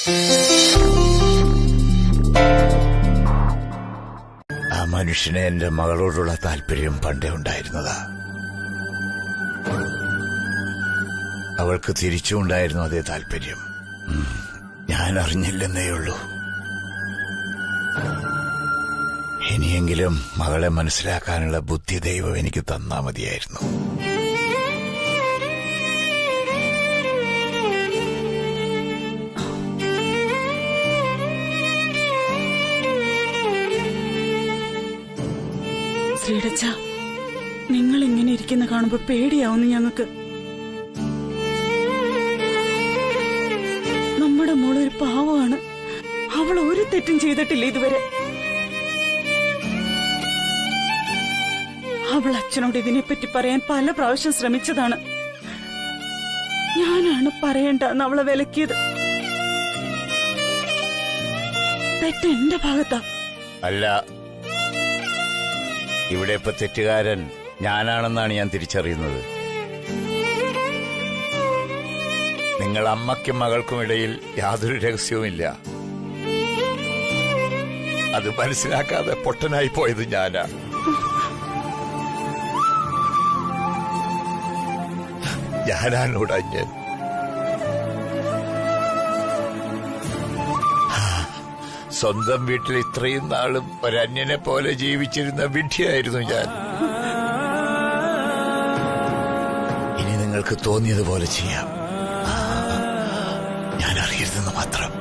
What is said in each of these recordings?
ആ മനുഷ്യനെ എന്റെ മകളോടുള്ള താല്പര്യം പണ്ടേ ഉണ്ടായിരുന്നതാ. അവൾക്ക് തിരിച്ചും ഉണ്ടായിരുന്നു അതേ താല്പര്യം. ഞാൻ അറിഞ്ഞില്ലെന്നേയുള്ളൂ. ഇനിയെങ്കിലും മകളെ മനസ്സിലാക്കാനുള്ള ബുദ്ധി ദൈവം എനിക്ക് തന്നാ മതിയായിരുന്നു. ശ്രീടച്ച, നിങ്ങൾ ഇങ്ങനെ ഇരിക്കുന്ന കാണുമ്പോ പേടിയാവുന്നു ഞങ്ങൾക്ക്. നമ്മുടെ മോളൊരു പാവമാണ്. അവൾ ഒരു തെറ്റും ചെയ്തിട്ടില്ല ഇതുവരെ. അവൾ അച്ഛനോട് ഇതിനെപ്പറ്റി പറയാൻ പല പ്രാവശ്യം ശ്രമിച്ചതാണ്. ഞാനാണ് പറയണ്ടെന്ന് അവളെ വിലക്കിയത്. തെറ്റ് എന്റെ ഭാഗത്താ. അല്ല, ഇവിടെ ഇപ്പൊ തെറ്റുകാരൻ ഞാനാണെന്നാണ് ഞാൻ തിരിച്ചറിയുന്നത്. നിങ്ങൾ അമ്മയ്ക്കും മകൾക്കും ഇടയിൽ യാതൊരു രഹസ്യവുമില്ല. അത് മനസ്സിലാക്കാതെ പൊട്ടനായി പോയത് ഞാനാ. ഞാനാണോട് അന്യൻ. സ്വന്തം വീട്ടിൽ ഇത്രയും നാളും ഒരന്യനെ പോലെ ജീവിച്ചിരുന്ന വിഡ്ഢിയായിരുന്നു ഞാൻ. ഇനി നിങ്ങൾക്ക് തോന്നിയതുപോലെ ചെയ്യാം. ഞാൻ അറിയരുതെന്ന് മാത്രം.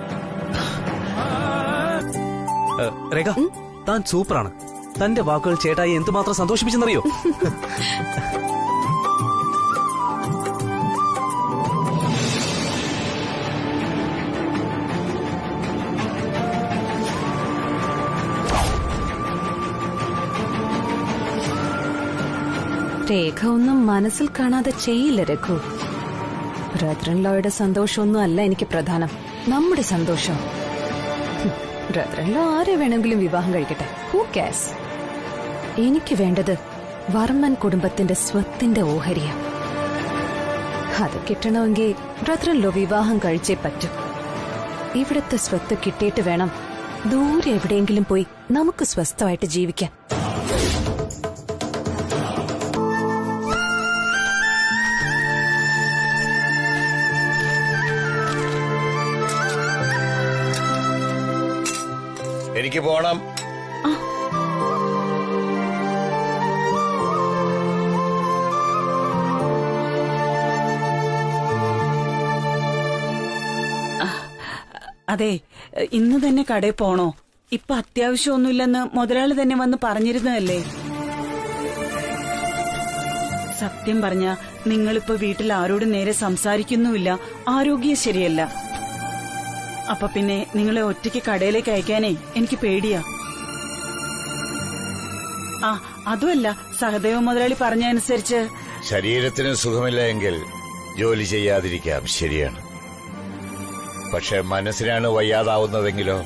രേഖ, താൻ സൂപ്പറാണ്. തന്റെ വാക്കുകൾ ചേട്ടായി എന്തുമാത്രം സന്തോഷിപ്പിച്ചെന്നറിയോ? രേഖ ഒന്നും മനസ്സിൽ കാണാതെ ചെയ്യില്ല രഘു. ബ്രദർ ഇൻ ലോയുടെ സന്തോഷമൊന്നും അല്ല എനിക്ക് പ്രധാനം, നമ്മുടെ സന്തോഷം. ബ്രദർ ഇൻ ലോ ആരെ വേണമെങ്കിലും വിവാഹം കഴിക്കട്ടെ, ഹൂ കാres? എനിക്ക് വേണ്ടത് വർമ്മൻ കുടുംബത്തിന്റെ സ്വത്തിന്റെ ഓഹരിയ. അത് കിട്ടണമെങ്കിൽ ബ്രദർ ഇൻ ലോ വിവാഹം കഴിച്ചേ പറ്റൂ. ഇവിടുത്തെ സ്വത്ത് കിട്ടിയിട്ട് വേണം ദൂരെ എവിടെയെങ്കിലും പോയി നമുക്ക് സ്വസ്ഥമായിട്ട് ജീവിക്കാൻ. എനിക്ക് പോണം. അതെ, ഇന്ന് തന്നെ കടയിൽ പോണോ? ഇപ്പൊ അത്യാവശ്യമൊന്നുമില്ലെന്ന് മുതലാളി തന്നെ വന്ന് പറഞ്ഞിരുന്നതല്ലേ. സത്യം പറഞ്ഞ നിങ്ങളിപ്പോ വീട്ടിൽ ആരോടും നേരെ സംസാരിക്കുന്നുമില്ല. ആരോഗ്യം ശരിയല്ല. അപ്പൊ പിന്നെ നിങ്ങളെ ഒറ്റയ്ക്ക് കടയിലേക്ക് അയക്കാനേ എനിക്ക് പേടിയാ. അതുമല്ല, സഹദേവ മുതലാളി പറഞ്ഞനുസരിച്ച് ശരീരത്തിന് സുഖമില്ല എങ്കിൽ ജോലി ചെയ്യാതിരിക്കാം, ശരിയാണ്. പക്ഷെ മനസ്സിനാണ് വയ്യാതാവുന്നതെങ്കിലോ?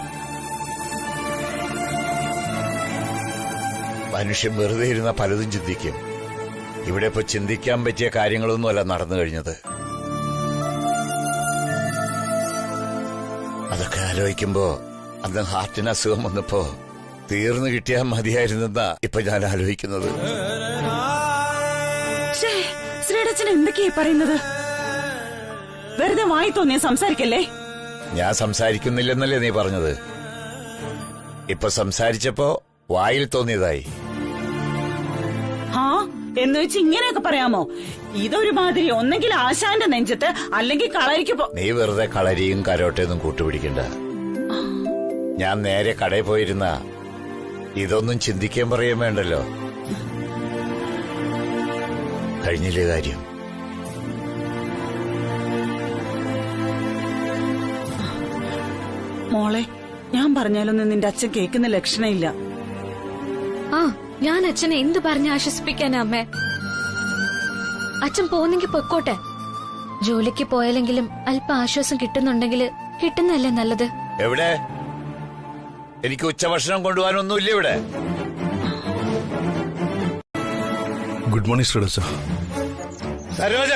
മനുഷ്യൻ വെറുതെ ഇരുന്ന പലതും ചിന്തിക്കും. ഇവിടെ ഇപ്പൊ ചിന്തിക്കാൻ പറ്റിയ കാര്യങ്ങളൊന്നുമല്ല നടന്നു കഴിഞ്ഞത്. അതൊക്കെ ആലോചിക്കുമ്പോ അന്ന് ഹാർട്ടിന് അസുഖം വന്നപ്പോ തീർന്നു കിട്ടിയാൽ മതിയായിരുന്നെന്നാ ഇപ്പൊ ഞാൻ ആലോചിക്കുന്നത്. ശ്രീടച്ചൻ എന്തൊക്കെയാ പറയുന്നത്? വെറുതെ വായി തോന്നിയ സംസാരിക്കല്ലേ. ഞാൻ സംസാരിക്കുന്നില്ലെന്നല്ലേ നീ പറഞ്ഞത്? ഇപ്പൊ സംസാരിച്ചപ്പോ വായിൽ തോന്നിയതായി. എന്ന് വെച്ച് ഇങ്ങനെയൊക്കെ പറയാമോ? ഇതൊരു മാതിരി ഒന്നെങ്കിൽ ആശാന്റെ നെഞ്ചത്ത്, അല്ലെങ്കിൽ കളരിക്ക് നീ വെറുതെ കളരിയും കരോട്ടയൊന്നും കൂട്ടുപിടിക്കണ്ട. ഞാൻ നേരെ കടയിൽ പോയിരുന്ന ഇതൊന്നും ചിന്തിക്കാൻ പറയാൻ വേണ്ടല്ലോ. കഴിഞ്ഞില്ലേ കാര്യം? മോളെ, ഞാൻ പറഞ്ഞാലൊന്നും നിന്റെ അച്ഛൻ കേൾക്കുന്ന ലക്ഷണമില്ല. ഞാൻ അച്ഛനെ എന്ത് പറഞ്ഞ് ആശ്വസിപ്പിക്കാനാ അമ്മേ? അച്ഛൻ പോന്നെങ്കിൽ പൊക്കോട്ടെ. ജോലിക്ക് പോയാലെങ്കിലും അല്പം ആശ്വാസം കിട്ടുന്നുണ്ടെങ്കിൽ കിട്ടുന്നതല്ലേ നല്ലത്. എവിടെ? എനിക്ക് ഉച്ചഭക്ഷണം കൊണ്ടുപോകാനൊന്നുമില്ല ഇവിടെ. ഗുഡ് മോർണിംഗ് ശ്രീടച്ച. സരോജ,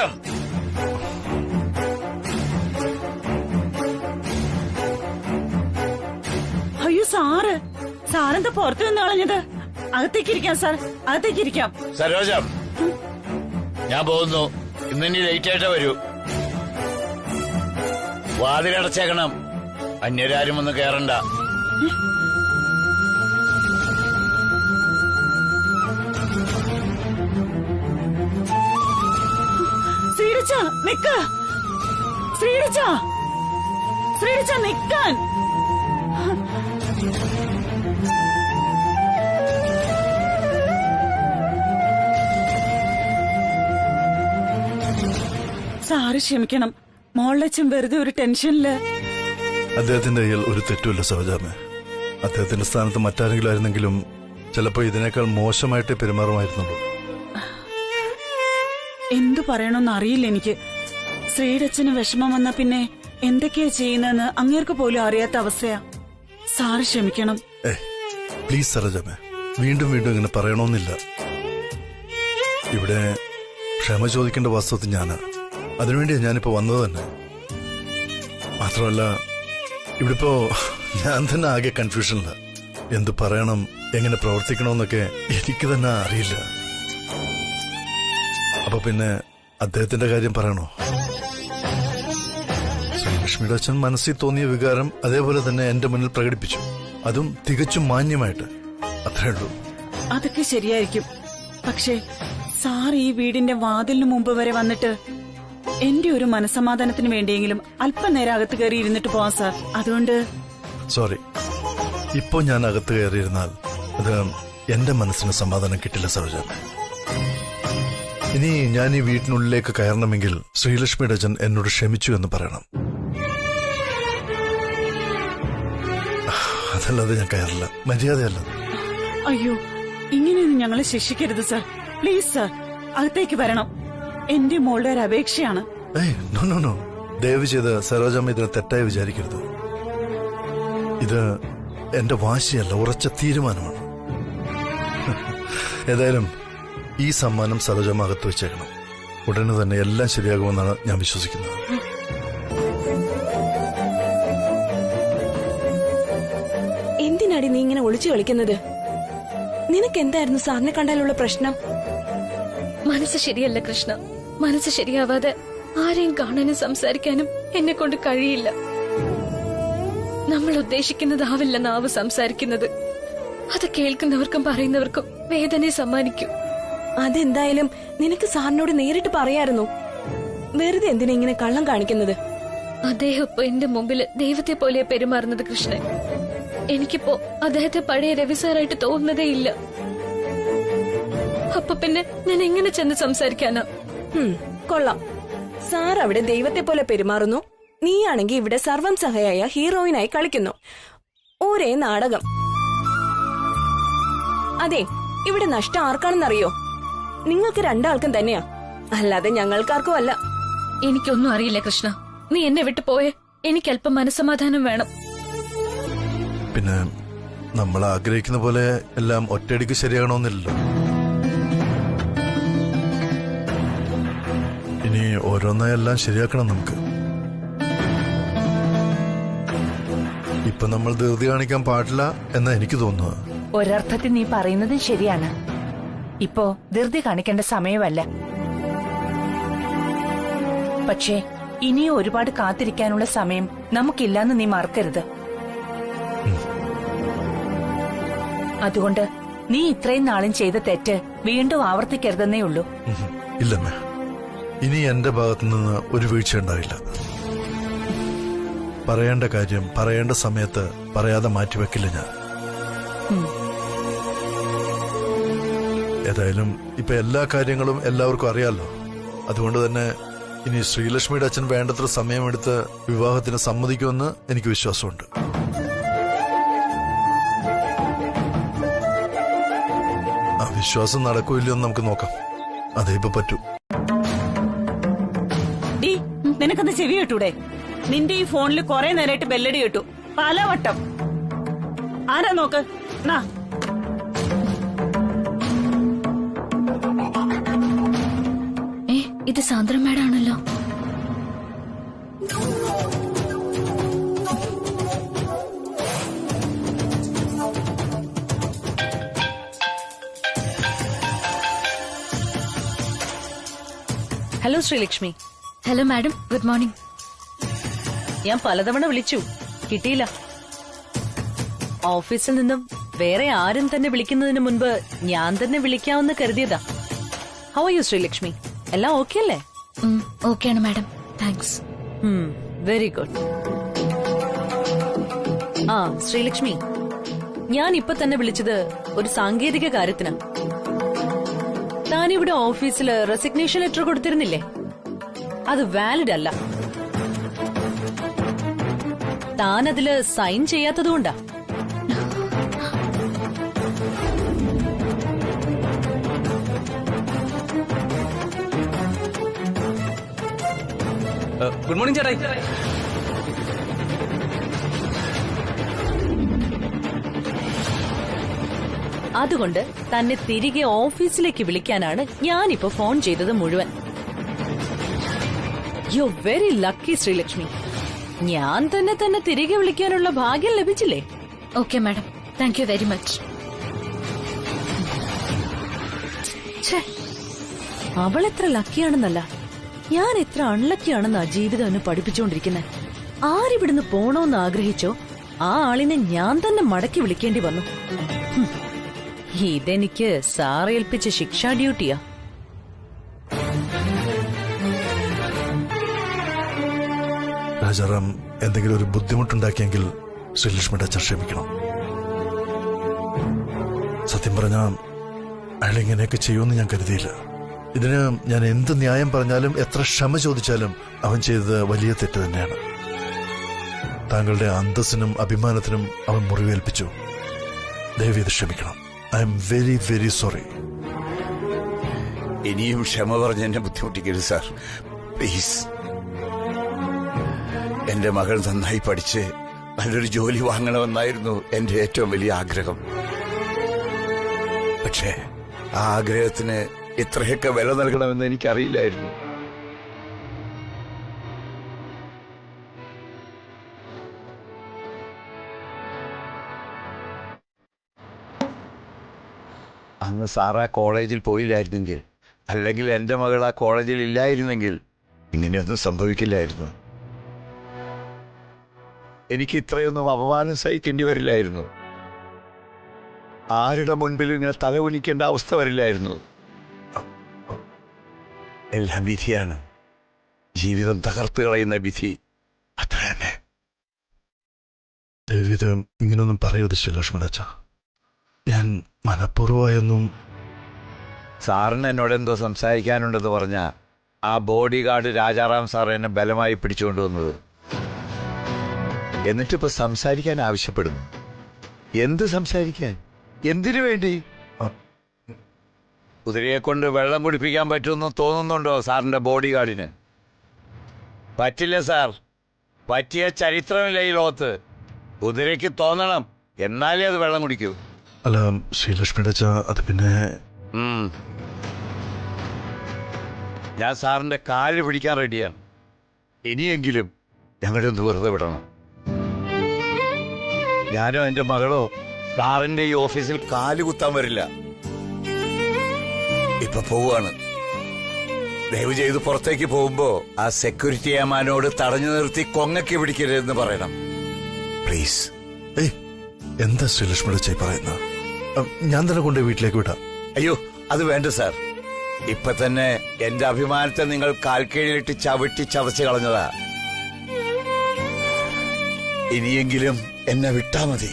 സാറെന്താ പുറത്തു നിന്ന് കളഞ്ഞത്? അകത്തേക്കിരിക്കാം സാർ, അകത്തേക്കിരിക്കാം. സരോജം, ഞാൻ പോകുന്നു. ഇന്നിനി ലേറ്റ് ആയിട്ടേ വരൂ. വാതിലടച്ചേക്കണം. അന്യരാരും ഒന്ന് കേറണ്ട. ശ്രീരച്ച നിക്ക്, ശ്രീരച്ച നിക്കാൻ. സാറ് ക്ഷമിക്കണം, മോളച്ചൻ വെറുതെ ഒരു ടെൻഷനില്. അദ്ദേഹത്തിന്റെ കയ്യിൽ ഒരു തെറ്റുമില്ല സരോജാമ്മ. അദ്ദേഹത്തിന്റെ സ്ഥാനത്ത് മറ്റാരെങ്കിലും ആയിരുന്നെങ്കിലും ചിലപ്പോ ഇതിനേക്കാൾ മോശമായിട്ട് പെരുമാറുമായിരുന്നുള്ളൂ. എന്തു പറയണമെന്ന് അറിയില്ല എനിക്ക്. ശ്രീരച്ചന് വിഷമം വന്ന പിന്നെ എന്തൊക്കെയാ ചെയ്യുന്നതെന്ന് അങ്ങേർക്ക് പോലും അറിയാത്ത അവസ്ഥയാ. സാറ് ക്ഷമിക്കണം. പ്ലീസ് സരോജാമ്മ, വീണ്ടും വീണ്ടും ഇങ്ങനെ പറയണമെന്നില്ല. ഇവിടെ ക്ഷമ ചോദിക്കേണ്ട വാസ്തവത്തിൽ ഞാനാ. അതിനുവേണ്ടിയാ ഞാനിപ്പോ വന്നത് തന്നെ. മാത്രമല്ല ഇവിടിപ്പോ ഞാൻ തന്നെ ആകെ കൺഫ്യൂഷനില്ല. എന്തു പറയണം, എങ്ങനെ പ്രവർത്തിക്കണമെന്നൊക്കെ എനിക്ക് തന്നെ അറിയില്ല. അപ്പൊ പിന്നെ അദ്ദേഹത്തിന്റെ കാര്യം പറയണോ? ശ്രീലക്ഷ്മിയുടെ അച്ഛൻ മനസ്സിൽ തോന്നിയ വികാരം അതേപോലെ തന്നെ എന്റെ മുന്നിൽ പ്രകടിപ്പിച്ചു. അതും തികച്ചും മാന്യമായിട്ട്. അത്രേ ഉള്ളൂ. അതൊക്കെ ശരിയായിരിക്കും. പക്ഷേ സാർ ഈ വീടിന്റെ വാതിലിന് മുമ്പ് വരെ വന്നിട്ട് എന്റെ ഒരു മനസ്സമാധാനത്തിന് വേണ്ടിയെങ്കിലും അല്പനേരം അകത്ത് കയറി ഇരുന്നിട്ട് പോവാം സാർ. അതുകൊണ്ട് സോറി. ഇപ്പോ ഞാൻ അകത്ത് കയറിയിരുന്നാൽ അത് എന്റെ മനസ്സിന് സമാധാനം കിട്ടില്ല സരോജ. ഇനി ഞാൻ ഈ വീട്ടിനുള്ളിലേക്ക് കയറണമെങ്കിൽ ശ്രീലക്ഷ്മിയുടെ അച്ഛൻ എന്നോട് ക്ഷമിച്ചു എന്ന് പറയണം. അതല്ലാതെ ഞാൻ കയറില്ല. മര്യാദയല്ല. അയ്യോ, ഇങ്ങനെയൊന്നും ഞങ്ങളെ ശിക്ഷിക്കരുത് സാർ. പ്ലീസ് സാർ, അകത്തേക്ക് വരണം. എന്റെ മോളുടെ ഒരു അപേക്ഷയാണ്. നോ. ദയവ് ചെയ്ത് സരോജമ്മ ഇതിനെ തെറ്റായി വിചാരിക്കരുത്. ഇത് എന്റെ വാശിയല്ല, ഉറച്ച തീരുമാനമാണ്. ഏതായാലും ഈ സമ്മാനം സരോജമ്മ അകത്ത് വെച്ചേക്കണം. ഉടനെ തന്നെ എല്ലാം ശരിയാകുമെന്നാണ് ഞാൻ വിശ്വസിക്കുന്നത്. എന്തിനാടി നീ ഇങ്ങനെ ഒളിച്ചു കളിക്കുന്നത്? നിനക്ക് എന്തായിരുന്നു സാറിനെ കണ്ടാലുള്ള പ്രശ്നം? മനസ്സ് ശരിയല്ല കൃഷ്ണ. മനസ്സ് ശരിയാവാതെ ആരെയും കാണാനും സംസാരിക്കാനും എന്നെ കൊണ്ട് കഴിയില്ല. നമ്മൾ ഉദ്ദേശിക്കുന്നതാവില്ല നാവ് സംസാരിക്കുന്നത്. അത് കേൾക്കുന്നവർക്കും പറയുന്നവർക്കും വേദനയെ സമ്മാനിക്കും. അതെന്തായാലും നിനക്ക് സാറിനോട് നേരിട്ട് പറയായിരുന്നു. വെറുതെ എന്തിനാ ഇങ്ങനെ കള്ളം കാണിക്കുന്നത്? അദ്ദേഹം ഇപ്പൊ എന്റെ മുമ്പില് ദൈവത്തെ പോലെ പെരുമാറുന്നത് കൃഷ്ണൻ. എനിക്കിപ്പോ അദ്ദേഹത്തെ പഴയ രവി സാറായിട്ട് തോന്നുന്നതേ ഇല്ല. അപ്പൊ പിന്നെ ഞാൻ എങ്ങനെ ചെന്ന് സംസാരിക്കാനാ? കൊള്ളാം. സാർ അവിടെ ദൈവത്തെ പോലെ പെരുമാറുന്നു, നീയാണെങ്കി ഇവിടെ സർവം സഹയായ ഹീറോയിനായി കളിക്കുന്നു. ഒരേ നാടകം. അതെ, ഇവിടെ നഷ്ടം ആർക്കാണെന്നറിയോ? നിങ്ങൾക്ക് രണ്ടാൾക്കും തന്നെയാ, അല്ലാതെ ഞങ്ങൾക്കാർക്കും അല്ല. എനിക്കൊന്നും അറിയില്ല കൃഷ്ണ. നീ എന്നെ വിട്ടു പോയേ. എനിക്ക് അല്പം മനസ്സമാധാനം വേണം. പിന്നെ നമ്മൾ ആഗ്രഹിക്കുന്ന പോലെ എല്ലാം ഒറ്റയടിക്ക് ശരിയാകണമെന്നില്ലല്ലോ. ഇനി ഓരോന്നായി എല്ലാം ശരിയാക്കണം നമുക്ക്. ഇപ്പൊ നമ്മൾ ധൃതി കാണിക്കാൻ പാടില്ല എന്നാ എനിക്ക് തോന്നുന്നത്. ഒരർത്ഥത്തിൽ നീ പറയുന്നതും ശരിയാണ്. ഇപ്പോ ധൃതി കാണിക്കേണ്ട സമയമല്ല. പക്ഷേ ഇനിയും ഒരുപാട് കാത്തിരിക്കാനുള്ള സമയം നമുക്കില്ലാന്ന് നീ മറക്കരുത്. അതുകൊണ്ട് നീ ഇത്രയും നാളും ചെയ്ത തെറ്റ് വീണ്ടും ആവർത്തിക്കരുതെന്നേ ഉള്ളൂ. ഇല്ലമ്മേ, ഇനി എന്റെ ഭാഗത്തുനിന്ന് ഒരു വീഴ്ച ഉണ്ടാവില്ല. പറയേണ്ട കാര്യം പറയേണ്ട സമയത്ത് പറയാതെ മാറ്റിവെക്കില്ല ഞാൻ. ഏതായാലും ഇപ്പൊ എല്ലാ കാര്യങ്ങളും എല്ലാവർക്കും അറിയാലോ. അതുകൊണ്ട് തന്നെ ഇനി ശ്രീലക്ഷ്മിയുടെ അച്ഛൻ വേണ്ടത്ര സമയമെടുത്ത് വിവാഹത്തിന് സമ്മതിക്കുമെന്ന് എനിക്ക് വിശ്വാസമുണ്ട്. ആ വിശ്വാസം നടക്കൂല്ലോ എന്ന് നമുക്ക് നോക്കാം. അതേ ഇപ്പൊ പറ്റൂ. നിനക്കെന്താ ചെവി കേട്ടൂടെ? നിന്റെ ഈ ഫോണിൽ കുറെ നേരമായിട്ട് ബെല്ലടി കേട്ടു, പലവട്ടം. ആരാ നോക്ക്. ഇത് സാന്ദ്ര മേഡാണല്ലോ. Hello Sreelakshmi. Hello madam, good morning. ഞാൻ പലതവണ വിളിച്ചു, കിട്ടിയില്ല. ഓഫീസിൽ നിന്നും വേറെ ആരും തന്നെ വിളിക്കുന്നതിന് മുൻപ് ഞാൻ തന്നെ വിളിക്കാമെന്ന് കരുതിയതാ. How are you Sreelakshmi? എല്ലാം ഓക്കെ അല്ലേ? ഓക്കെയാണ് മാഡം, താങ്ക്സ്. Very good. ആ ശ്രീലക്ഷ്മി, ഞാൻ ഇപ്പൊ തന്നെ വിളിച്ചത് ഒരു സാങ്കേതിക കാര്യത്തിനാ. താനിവിടെ ഓഫീസില് റെസിഗ്നേഷൻ ലെറ്റർ കൊടുത്തിരുന്നില്ലേ? അത് വാലിഡ് അല്ല. താൻ അതില് സൈൻ ചെയ്യാത്തതുകൊണ്ടാ. ഗുഡ് മോർണിംഗ് ചേട്ടായി. അതുകൊണ്ട് തന്നെ തിരികെ ഓഫീസിലേക്ക് വിളിക്കാനാണ് ഞാനിപ്പോ ഫോൺ ചെയ്തത് മുഴുവൻ. You very lucky Sreelakshmi. ഞാൻ തന്നെ തിരികെ വിളിക്കാനുള്ള ഭാഗ്യം ലഭിച്ചില്ലേ? Okay madam, thank you very much. അവൾ എത്ര ലക്കിയാണെന്നല്ല, ഞാൻ എത്ര അൺലക്കിയാണെന്നാ ജീവിതം എന്നെ പഠിപ്പിച്ചുകൊണ്ടിരിക്കുന്നത്. ആരിവിടുന്ന് പോണോന്ന് ആഗ്രഹിച്ചോ ആ ആളിനെ ഞാൻ തന്നെ മടക്കി വിളിക്കേണ്ടി വന്നു. ഇതെനിക്ക് സാറേൽപ്പിച്ച ശിക്ഷാ ഡ്യൂട്ടിയാ. രാജാറാം എന്തെങ്കിലും ഒരു ബുദ്ധിമുട്ടുണ്ടാക്കിയെങ്കിൽ ശ്രീലക്ഷ്മിയുടെ അച്ഛൻ ക്ഷമിക്കണം. സത്യം പറഞ്ഞാൽ അയാൾ ഇങ്ങനെയൊക്കെ ചെയ്യുമെന്ന് ഞാൻ കരുതിയില്ല. ഇതിന് ഞാൻ എന്ത് ന്യായം പറഞ്ഞാലും എത്ര ക്ഷമ ചോദിച്ചാലും അവൻ ചെയ്തത് വലിയ തെറ്റ് തന്നെയാണ്. താങ്കളുടെ അന്തസ്സിനും അഭിമാനത്തിനും അവൻ മുറിവേൽപ്പിച്ചു. ദയവേത് ക്ഷമിക്കണം. I am very very sorry. ഇനിയും ക്ഷമ പറഞ്ഞ് എന്നെ ബുദ്ധിമുട്ടിക്കരുത് സാർ, പ്ലീസ്. എന്റെ മകൾ നന്നായി പഠിച്ച് നല്ലൊരു ജോലി വാങ്ങണമെന്നായിരുന്നു എന്റെ ഏറ്റവും വലിയ ആഗ്രഹം. പക്ഷേ ആ ആഗ്രഹത്തിന് ഇത്രയൊക്കെ വില നൽകണമെന്ന് എനിക്കറിയില്ലായിരുന്നു. അന്ന് സാർ ആ കോളേജിൽ പോയില്ലായിരുന്നെങ്കിൽ, അല്ലെങ്കിൽ എൻ്റെ മകൾ ആ കോളേജിൽ ഇല്ലായിരുന്നെങ്കിൽ ഇങ്ങനെയൊന്നും സംഭവിക്കില്ലായിരുന്നു. എനിക്ക് ഇത്രയൊന്നും അപമാനം സഹിക്കേണ്ടി വരില്ലായിരുന്നു. ആരുടെ മുൻപിലും ഇങ്ങനെ തലകുനിക്കേണ്ട അവസ്ഥ വരില്ലായിരുന്നു. എല്ലാം വിധിയാണ്. ജീവിതം തകർത്ത് കളയുന്ന വിധി, അത്ര തന്നെ. ദയവേത് ഇങ്ങനൊന്നും പറയരുത് ശ്രീലക്ഷ്മണച്ച. ഞാൻ മനഃപൂർവ്വമായൊന്നും. സാറിന് എന്നോട് എന്തോ സംസാരിക്കാനുണ്ടെന്ന് പറഞ്ഞ ആ ബോഡി ഗാർഡ് രാജാറാം സാർ എന്നെ ബലമായി പിടിച്ചുകൊണ്ടുവന്നത്. എന്നിട്ടിപ്പോ സംസാരിക്കാൻ ആവശ്യപ്പെടുന്നു. എന്ത് സംസാരിക്കാൻ? എന്തിനു വേണ്ടി? കുതിരയെ കൊണ്ട് വെള്ളം കുടിപ്പിക്കാൻ പറ്റുമെന്ന് തോന്നുന്നുണ്ടോ സാറിന്റെ ബോഡി ഗാർഡിന്? പറ്റില്ല സാർ. പറ്റിയ ചരിത്രമില്ല ഈ ലോകത്ത്. കുതിരയ്ക്ക് തോന്നണം, എന്നാലേ അത് വെള്ളം കുടിക്കൂ. അല്ല ശ്രീലക്ഷ്മിയുടെ അച്ഛ, അത് പിന്നെ ഞാൻ സാറിന്റെ കാല് പിടിക്കാൻ റെഡിയാണ്. ഇനിയെങ്കിലും ഞങ്ങളുടെ ഒന്ന് വെറുതെ വിടണം. ഞാനോ എൻ്റെ മകളോ സാറിന്റെ ഈ ഓഫീസിൽ കാല് കുത്താൻ വരില്ല. ഇപ്പൊ പോവാണ്. ദയവ് ചെയ്ത് പുറത്തേക്ക് പോകുമ്പോ ആ സെക്യൂരിറ്റി ഏമാനോട് തടഞ്ഞു നിർത്തി കൊങ്ങയ്ക്ക് പിടിക്കരുതെന്ന് പറയണം, പ്ലീസ്. എന്താ ശ്രീലക്ഷ്മിയുടെ ചേ പറയുന്ന? ഞാൻ തന്നെ കൊണ്ട് വീട്ടിലേക്ക് വിടാം. അയ്യോ, അത് വേണ്ട സാർ. ഇപ്പൊ തന്നെ എന്റെ അഭിമാനത്തെ നിങ്ങൾ കാൽക്കീഴിലിട്ട് ചവിട്ടി ചതച്ച് കളഞ്ഞതാ. ഇനിയെങ്കിലും എന്നെ വിട്ടാ മതി.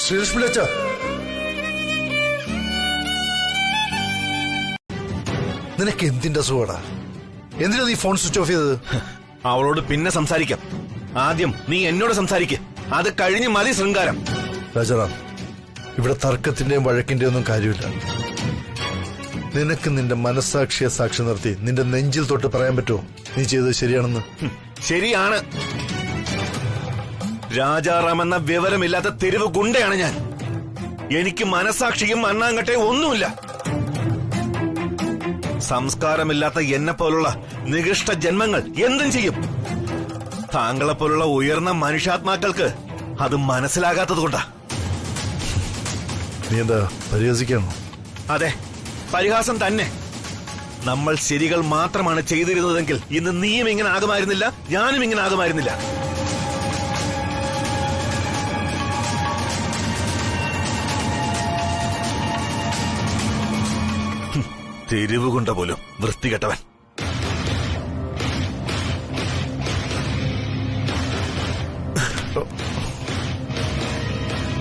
ശ്രീലക്ഷ്മിയുടെ അച്ഛ, നിനക്ക് എന്തിന്റെ അസുഖടാ? എന്തിനാ നീ ഫോൺ സ്വിച്ച് ഓഫ് ചെയ്തത്? അവളോട് പിന്നെ സംസാരിക്കാം. ആദ്യം നീ എന്നോട് സംസാരിക്ക. അത് കഴിഞ്ഞ് മതി ശൃംഗാരം. രാജാറാം, ഇവിടെ തർക്കത്തിന്റെയും വഴക്കിന്റെയും ഒന്നും കാര്യമില്ല. നിനക്ക് നിന്റെ മനസ്സാക്ഷിയെ സാക്ഷി നിർത്തി നിന്റെ നെഞ്ചിൽ തൊട്ട് പറയാൻ പറ്റുമോ നീ ചെയ്തത് ശരിയാണെന്ന്? ശരിയാണ്. രാജാറാം എന്ന വിവരമില്ലാത്ത തെരുവ് ഗുണ്ടയാണ് ഞാൻ. എനിക്ക് മനസ്സാക്ഷിയും അണ്ണാങ്കട്ടയും ഒന്നുമില്ല. സംസ്കാരമില്ലാത്ത എന്നെ പോലുള്ള നികൃഷ്ട ജന്മങ്ങൾ എന്തും ചെയ്യും. താങ്കളെ പോലുള്ള ഉയർന്ന മനുഷ്യാത്മാക്കൾക്ക് അത് മനസ്സിലാകാത്തത് കൊണ്ടാ. നീ എന്താ പരിഹസിക്കാണോ? അതെ, പരിഹാസം തന്നെ. നമ്മൾ ശരികൾ മാത്രമാണ് ചെയ്തിരുന്നതെങ്കിൽ ഇന്ന് നീയും ഇങ്ങനെ ആകുമായിരുന്നില്ല, ഞാനും ഇങ്ങനെ ആകുമായിരുന്നില്ല. തെരുവുകൊണ്ട പോലും വൃത്തികെട്ടവൻ.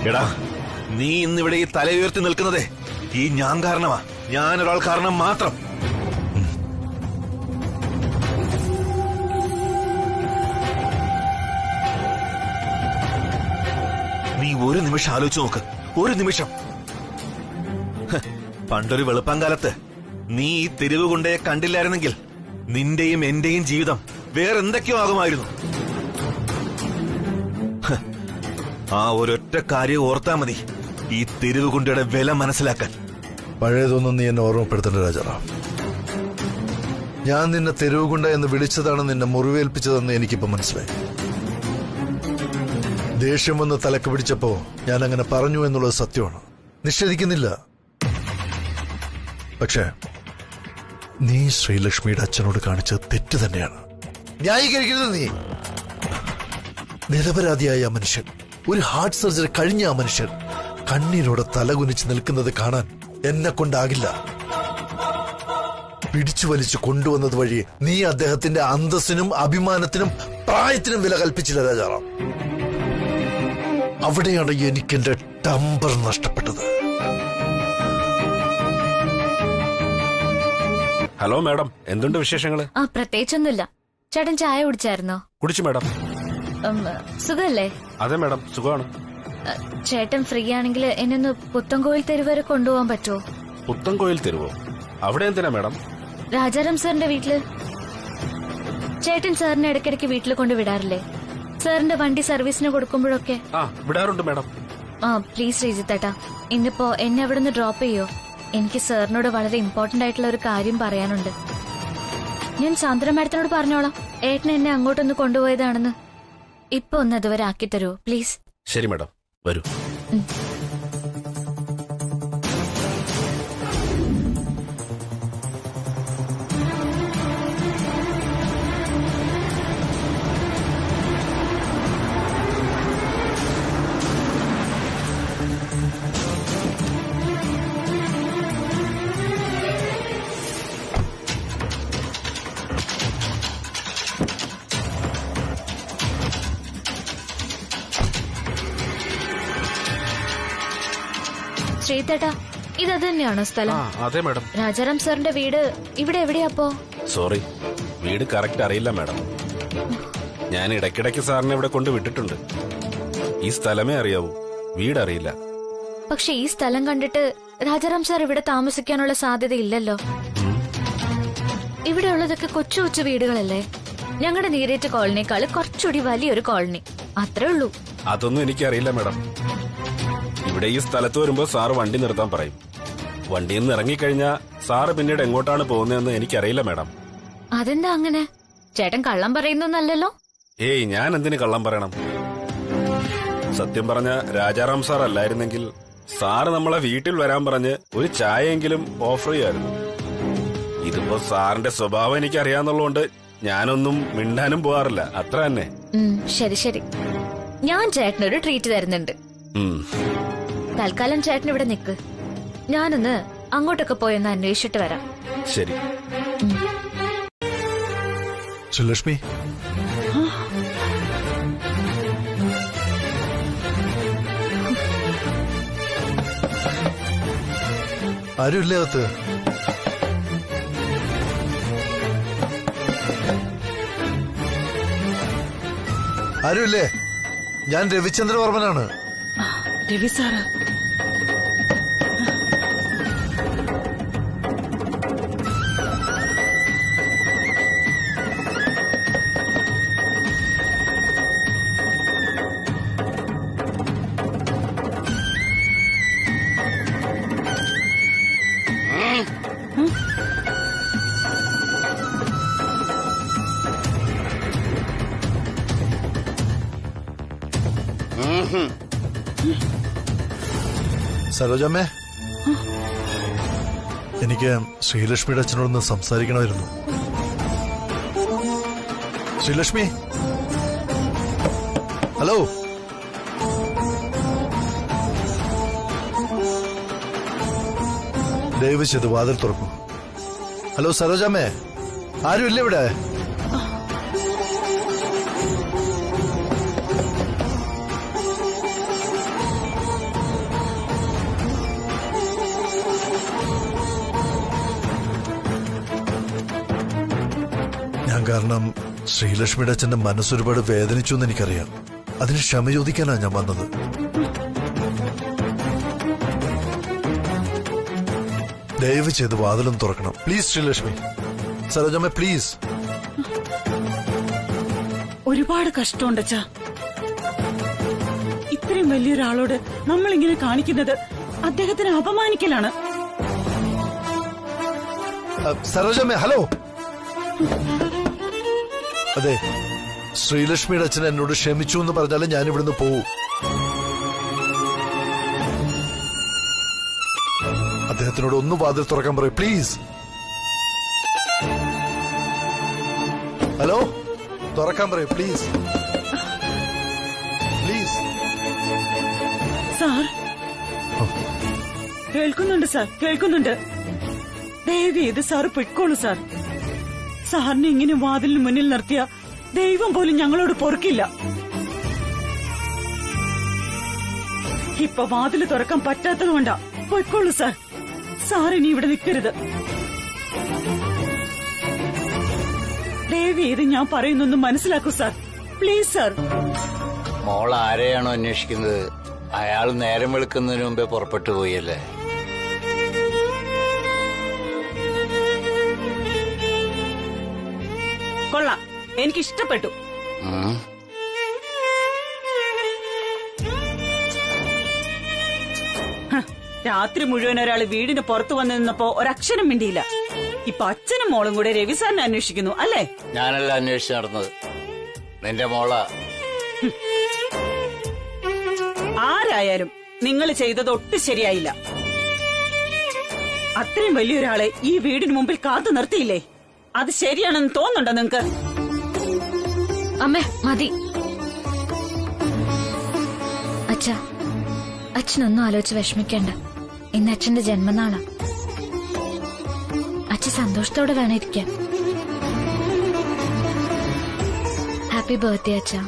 എടാ, നീ ഇന്നിവിടെ ഈ തല ഉയർത്തി നിൽക്കുന്നതേ ഈ ഞാൻ കാരണമാ. ഞാനൊരാൾ കാരണം മാത്രം. നീ ഒരു നിമിഷം ആലോചിച്ചു നോക്ക്, ഒരു നിമിഷം. പണ്ടൊരു വെളുപ്പംകാലത്ത് നീ ഈ തെരുവ് കൊണ്ടേ കണ്ടില്ലായിരുന്നെങ്കിൽ നിന്റെയും എന്റെയും ജീവിതം വേറെന്തൊക്കെയോ ആകുമായിരുന്നു. ആ ഒരൊറ്റ കാര്യം ഓർത്താ മതി ഈ തെരുവ് കൊണ്ടയുടെ വില മനസ്സിലാക്കാൻ. പഴയതൊന്നും നീ എന്നെ ഓർമ്മപ്പെടുത്തേണ്ട രാജാറാം. ഞാൻ നിന്നെ തെരുവ് കൊണ്ട എന്ന് വിളിച്ചതാണ് നിന്നെ മുറിവേൽപ്പിച്ചതെന്ന് എനിക്കിപ്പോ മനസ്സിലായി. ദേഷ്യം വന്ന് തലക്ക് പിടിച്ചപ്പോ ഞാൻ അങ്ങനെ പറഞ്ഞു എന്നുള്ളത് സത്യമാണ്, നിഷേധിക്കുന്നില്ല. പക്ഷേ നീ ശ്രീലക്ഷ്മിയുടെ അച്ഛനോട് കാണിച്ചത് തെറ്റ് തന്നെയാണ്. ന്യായീകരിക്കരുത് നീ. നിരപരാധിയായ ആ മനുഷ്യൻ, ഒരു ഹാർട്ട് സർജറി കഴിഞ്ഞ ആ മനുഷ്യൻ കണ്ണീരോടെ തലകുനിച്ച് നിൽക്കുന്നത് കാണാൻ എന്നെ കൊണ്ടാകില്ല. പിടിച്ചു വലിച്ചു കൊണ്ടുവന്നത് വഴി നീ അദ്ദേഹത്തിന്റെ അന്തസ്സിനും അഭിമാനത്തിനും പ്രായത്തിനും വില കൽപ്പിച്ചില്ല രാജാറാം. അവിടെയാണ് എനിക്കെന്റെ ടമ്പർ നഷ്ടപ്പെട്ടത്. ഹലോ മാഡം, എന്തുണ്ട് വിശേഷങ്ങള്? പ്രത്യേകിച്ചൊന്നുമില്ല. ചേട്ടൻ ചായ കുടിച്ചായിരുന്നോ? കുടിച്ചു മാഡം. സുഖല്ലേ? അതെ മാഡം, സുഖമാണ്. ചേട്ടൻ ഫ്രീ ആണെങ്കിൽ എന്നെ ഒന്ന് പുത്തൻകോയിൽ തെരുവ് വരെ കൊണ്ടുപോകാൻ പറ്റുമോ? പുത്തൻകോയിൽ തെരുവോ? അവിടെ എന്തിനാ മാഡം? രാജാറാം സാറിന്റെ വീട്ടില്. ചേട്ടൻ സാറിനെ ഇടയ്ക്കിടയ്ക്ക് വീട്ടിൽ കൊണ്ട് വിടാറില്ലേ? സാറിന്റെ വണ്ടി സർവീസിന് കൊടുക്കുമ്പോഴൊക്കെ. വിടാറുണ്ട് മാഡം. പ്ലീസ് ശ്രീജിത്തേട്ടാ, ഇന്നിപ്പോ എന്നെ അവിടെ നിന്ന് ഡ്രോപ്പ് ചെയ്യോ? എനിക്ക് സാറിനോട് വളരെ ഇമ്പോർട്ടന്റ് ആയിട്ടുള്ള ഒരു കാര്യം പറയാനുണ്ട്. ഞാൻ സാന്ദ്ര മാഡത്തിനോട് പറഞ്ഞോളാം ഏട്ടൻ എന്നെ അങ്ങോട്ടൊന്ന് കൊണ്ടുപോയതാണെന്ന്. ഇപ്പൊ ഒന്ന് അതുവരെ ആക്കി തരുമോ പ്ലീസ്? ശരി മാഡം, വരൂ. ശ്രീതേട്ടാ, ഇത് തന്നെയാണോ സ്ഥലം? അതെ മാഡം. രാജാറാം സാറിന്റെ വീട് ഇവിടെ എവിടെയാപ്പോ? സോറി, വീട് കറക്റ്റ് അറിയില്ല മാഡം. ഞാൻ ഇടയ്ക്കിടയ്ക്ക് സാറിനെ ഇവിടെ കൊണ്ട് വിട്ടിട്ടുണ്ട്. ഈ സ്ഥലമേ അറിയാവൂ, വീടറിയില്ല. പക്ഷെ ഈ സ്ഥലം കണ്ടിട്ട് രാജാറാം സാർ ഇവിടെ താമസിക്കാനുള്ള സാധ്യത ഇല്ലല്ലോ. ഇവിടെ ഉള്ളതൊക്കെ കൊച്ചു കൊച്ചു വീടുകളല്ലേ? ഞങ്ങളുടെ നീരേറ്റ് കോളനിയേക്കാൾ കുറച്ചുകൂടി വലിയൊരു കോളനി, അത്രേ ഉള്ളൂ. അതൊന്നും എനിക്കറിയില്ല മാഡം. ഇവിടെ ഈ സ്ഥലത്ത് വരുമ്പോ സാറ് വണ്ടി നിർത്താൻ പറയും. വണ്ടിയിൽ നിന്ന് ഇറങ്ങിക്കഴിഞ്ഞാ സാറ് പിന്നീട് എങ്ങോട്ടാണ് പോകുന്നതെന്ന് എനിക്കറിയില്ല മാഡം. അതെന്താ അങ്ങനെ? ചേട്ടൻ കള്ളം പറയുന്നൊന്നല്ലല്ലോ? ഏയ്, ഞാൻ എന്തിനു കള്ളം പറയണം? സത്യം പറഞ്ഞ രാജാറാം സാർ അല്ലായിരുന്നെങ്കിൽ സാറ് നമ്മളെ വീട്ടിൽ വരാൻ പറഞ്ഞ് ഒരു ചായയെങ്കിലും ഓഫർ ചെയ്യായിരുന്നു. ഇതിപ്പോ സാറിന്റെ സ്വഭാവം എനിക്ക് അറിയാന്നുള്ളതുകൊണ്ട് ഞാനൊന്നും മിണ്ടാനും പോവാറില്ല, അത്ര തന്നെ. ശരി ശരി, ഞാൻ ചേട്ടനൊരു ട്രീറ്റ് തരുന്നുണ്ട്. തൽക്കാലം ചേട്ടൻ ഇവിടെ നിക്ക്, ഞാനൊന്ന് അങ്ങോട്ടൊക്കെ പോയൊന്ന് അന്വേഷിച്ചിട്ട് വരാം. ശരി. ശ്രീലക്ഷ്മി, ആരുമില്ലേ അകത്ത്? ആരുമില്ലേ? ഞാൻ രവിചന്ദ്രവർമ്മനാണ്. രവി സാറ്, സരോജമ്മേ, എനിക്ക് ശ്രീലക്ഷ്മിയുടെ അച്ഛനോടൊന്ന് സംസാരിക്കണമായിരുന്നു. ശ്രീലക്ഷ്മി, ഹലോ. ദയവ് ചെയ്ത് വാതിൽ തുറക്കൂ. ഹലോ സരോജാമ്മേ, ആരും ഇല്ല ഇവിടെ? ഞാൻ കാരണം ശ്രീലക്ഷ്മിയുടെ അച്ഛന്റെ മനസ്സൊരുപാട് വേദനിച്ചു എന്ന് എനിക്കറിയാം. അതിന് ക്ഷമ ചോദിക്കാനാണ് ഞാൻ വന്നത്. ദയവ് ചെയ്ത് വാതിലും തുറക്കണം പ്ലീസ്. ശ്രീലക്ഷ്മി, സരോജമ്മ പ്ലീസ്. ഒരുപാട് കഷ്ടമുണ്ട് അച്ഛാ. ഇത്രയും വലിയൊരാളോട് നമ്മൾ ഇങ്ങനെ കാണിക്കുന്നത് അദ്ദേഹത്തിനെ അപമാനിക്കലാണ്. സരോജമ്മ ഹലോ. അതെ, ശ്രീലക്ഷ്മിയുടെ അച്ഛൻ എന്നോട് ക്ഷമിച്ചു എന്ന് പറഞ്ഞാലും ഞാൻ ഇവിടുന്ന് പോവും. അദ്ദേഹത്തിനോട് ഒന്ന് വാതിൽ തുറക്കാൻ പറയൂ പ്ലീസ്. ഹലോ, തുറക്കാൻ പറയൂ പ്ലീസ്. പ്ലീസ്. സാർ കേൾക്കുന്നുണ്ട് സാർ, കേൾക്കുന്നുണ്ട്. ദയവ് ചെയ്ത് സാർ പൊയ്ക്കോളൂ സാർ. സാറിനെ ഇങ്ങനെ വാതിലിന് മുന്നിൽ നിർത്തിയ ദൈവം പോലും ഞങ്ങളോട് പൊറുക്കില്ല. ഇപ്പൊ വാതില് തുറക്കാൻ പറ്റാത്തത് കൊണ്ടാ. പൊയ്ക്കോളൂ സാർ. സാർ ഇനി ഇവിടെ നിൽക്കരുത്. ദയവ് ചെയ്ത് ഞാൻ പറയുന്നൊന്ന് മനസ്സിലാക്കൂ സാർ, പ്ലീസ് സാർ. മോൾ ആരെയാണോ അന്വേഷിക്കുന്നത്? അയാൾ നേരം വെളുക്കുന്നതിന് മുമ്പേ പുറപ്പെട്ടു പോയല്ലേ? കൊള്ളാം, എനിക്കിഷ്ടപ്പെട്ടു. രാത്രി മുഴുവൻ ഒരാൾ വീടിന് പുറത്തു വന്നു നിന്നപ്പോ ഒരക്ഷരം മിണ്ടിയില്ല. ഇപ്പൊ അച്ഛനും മോളും കൂടെ രവി സാറിനെ അന്വേഷിക്കുന്നു അല്ലേ? ഞാനല്ല അന്വേഷിച്ച് നടന്നത്, നിന്റെ മോളാ. ആരായാലും നിങ്ങൾ ചെയ്തത് ഒട്ടും ശരിയായില്ല. അത്രയും വലിയൊരാളെ ഈ വീടിന് മുമ്പിൽ കാത്തു നിർത്തിയില്ലേ? അത് ശരിയാണെന്ന് തോന്നുന്നുണ്ടോ നിങ്ങക്ക്? അമ്മേ മതി. അച്ഛാ, അച്ഛനൊന്നും ആലോചിച്ച് വിഷമിക്കണ്ട. ഇന്ന് അച്ഛന്റെ ജന്മനാളാ. അച്ഛൻ സന്തോഷത്തോടെ വേണം ഇരിക്കാൻ. ഹാപ്പി ബർത്ത്ഡേ അച്ഛാ.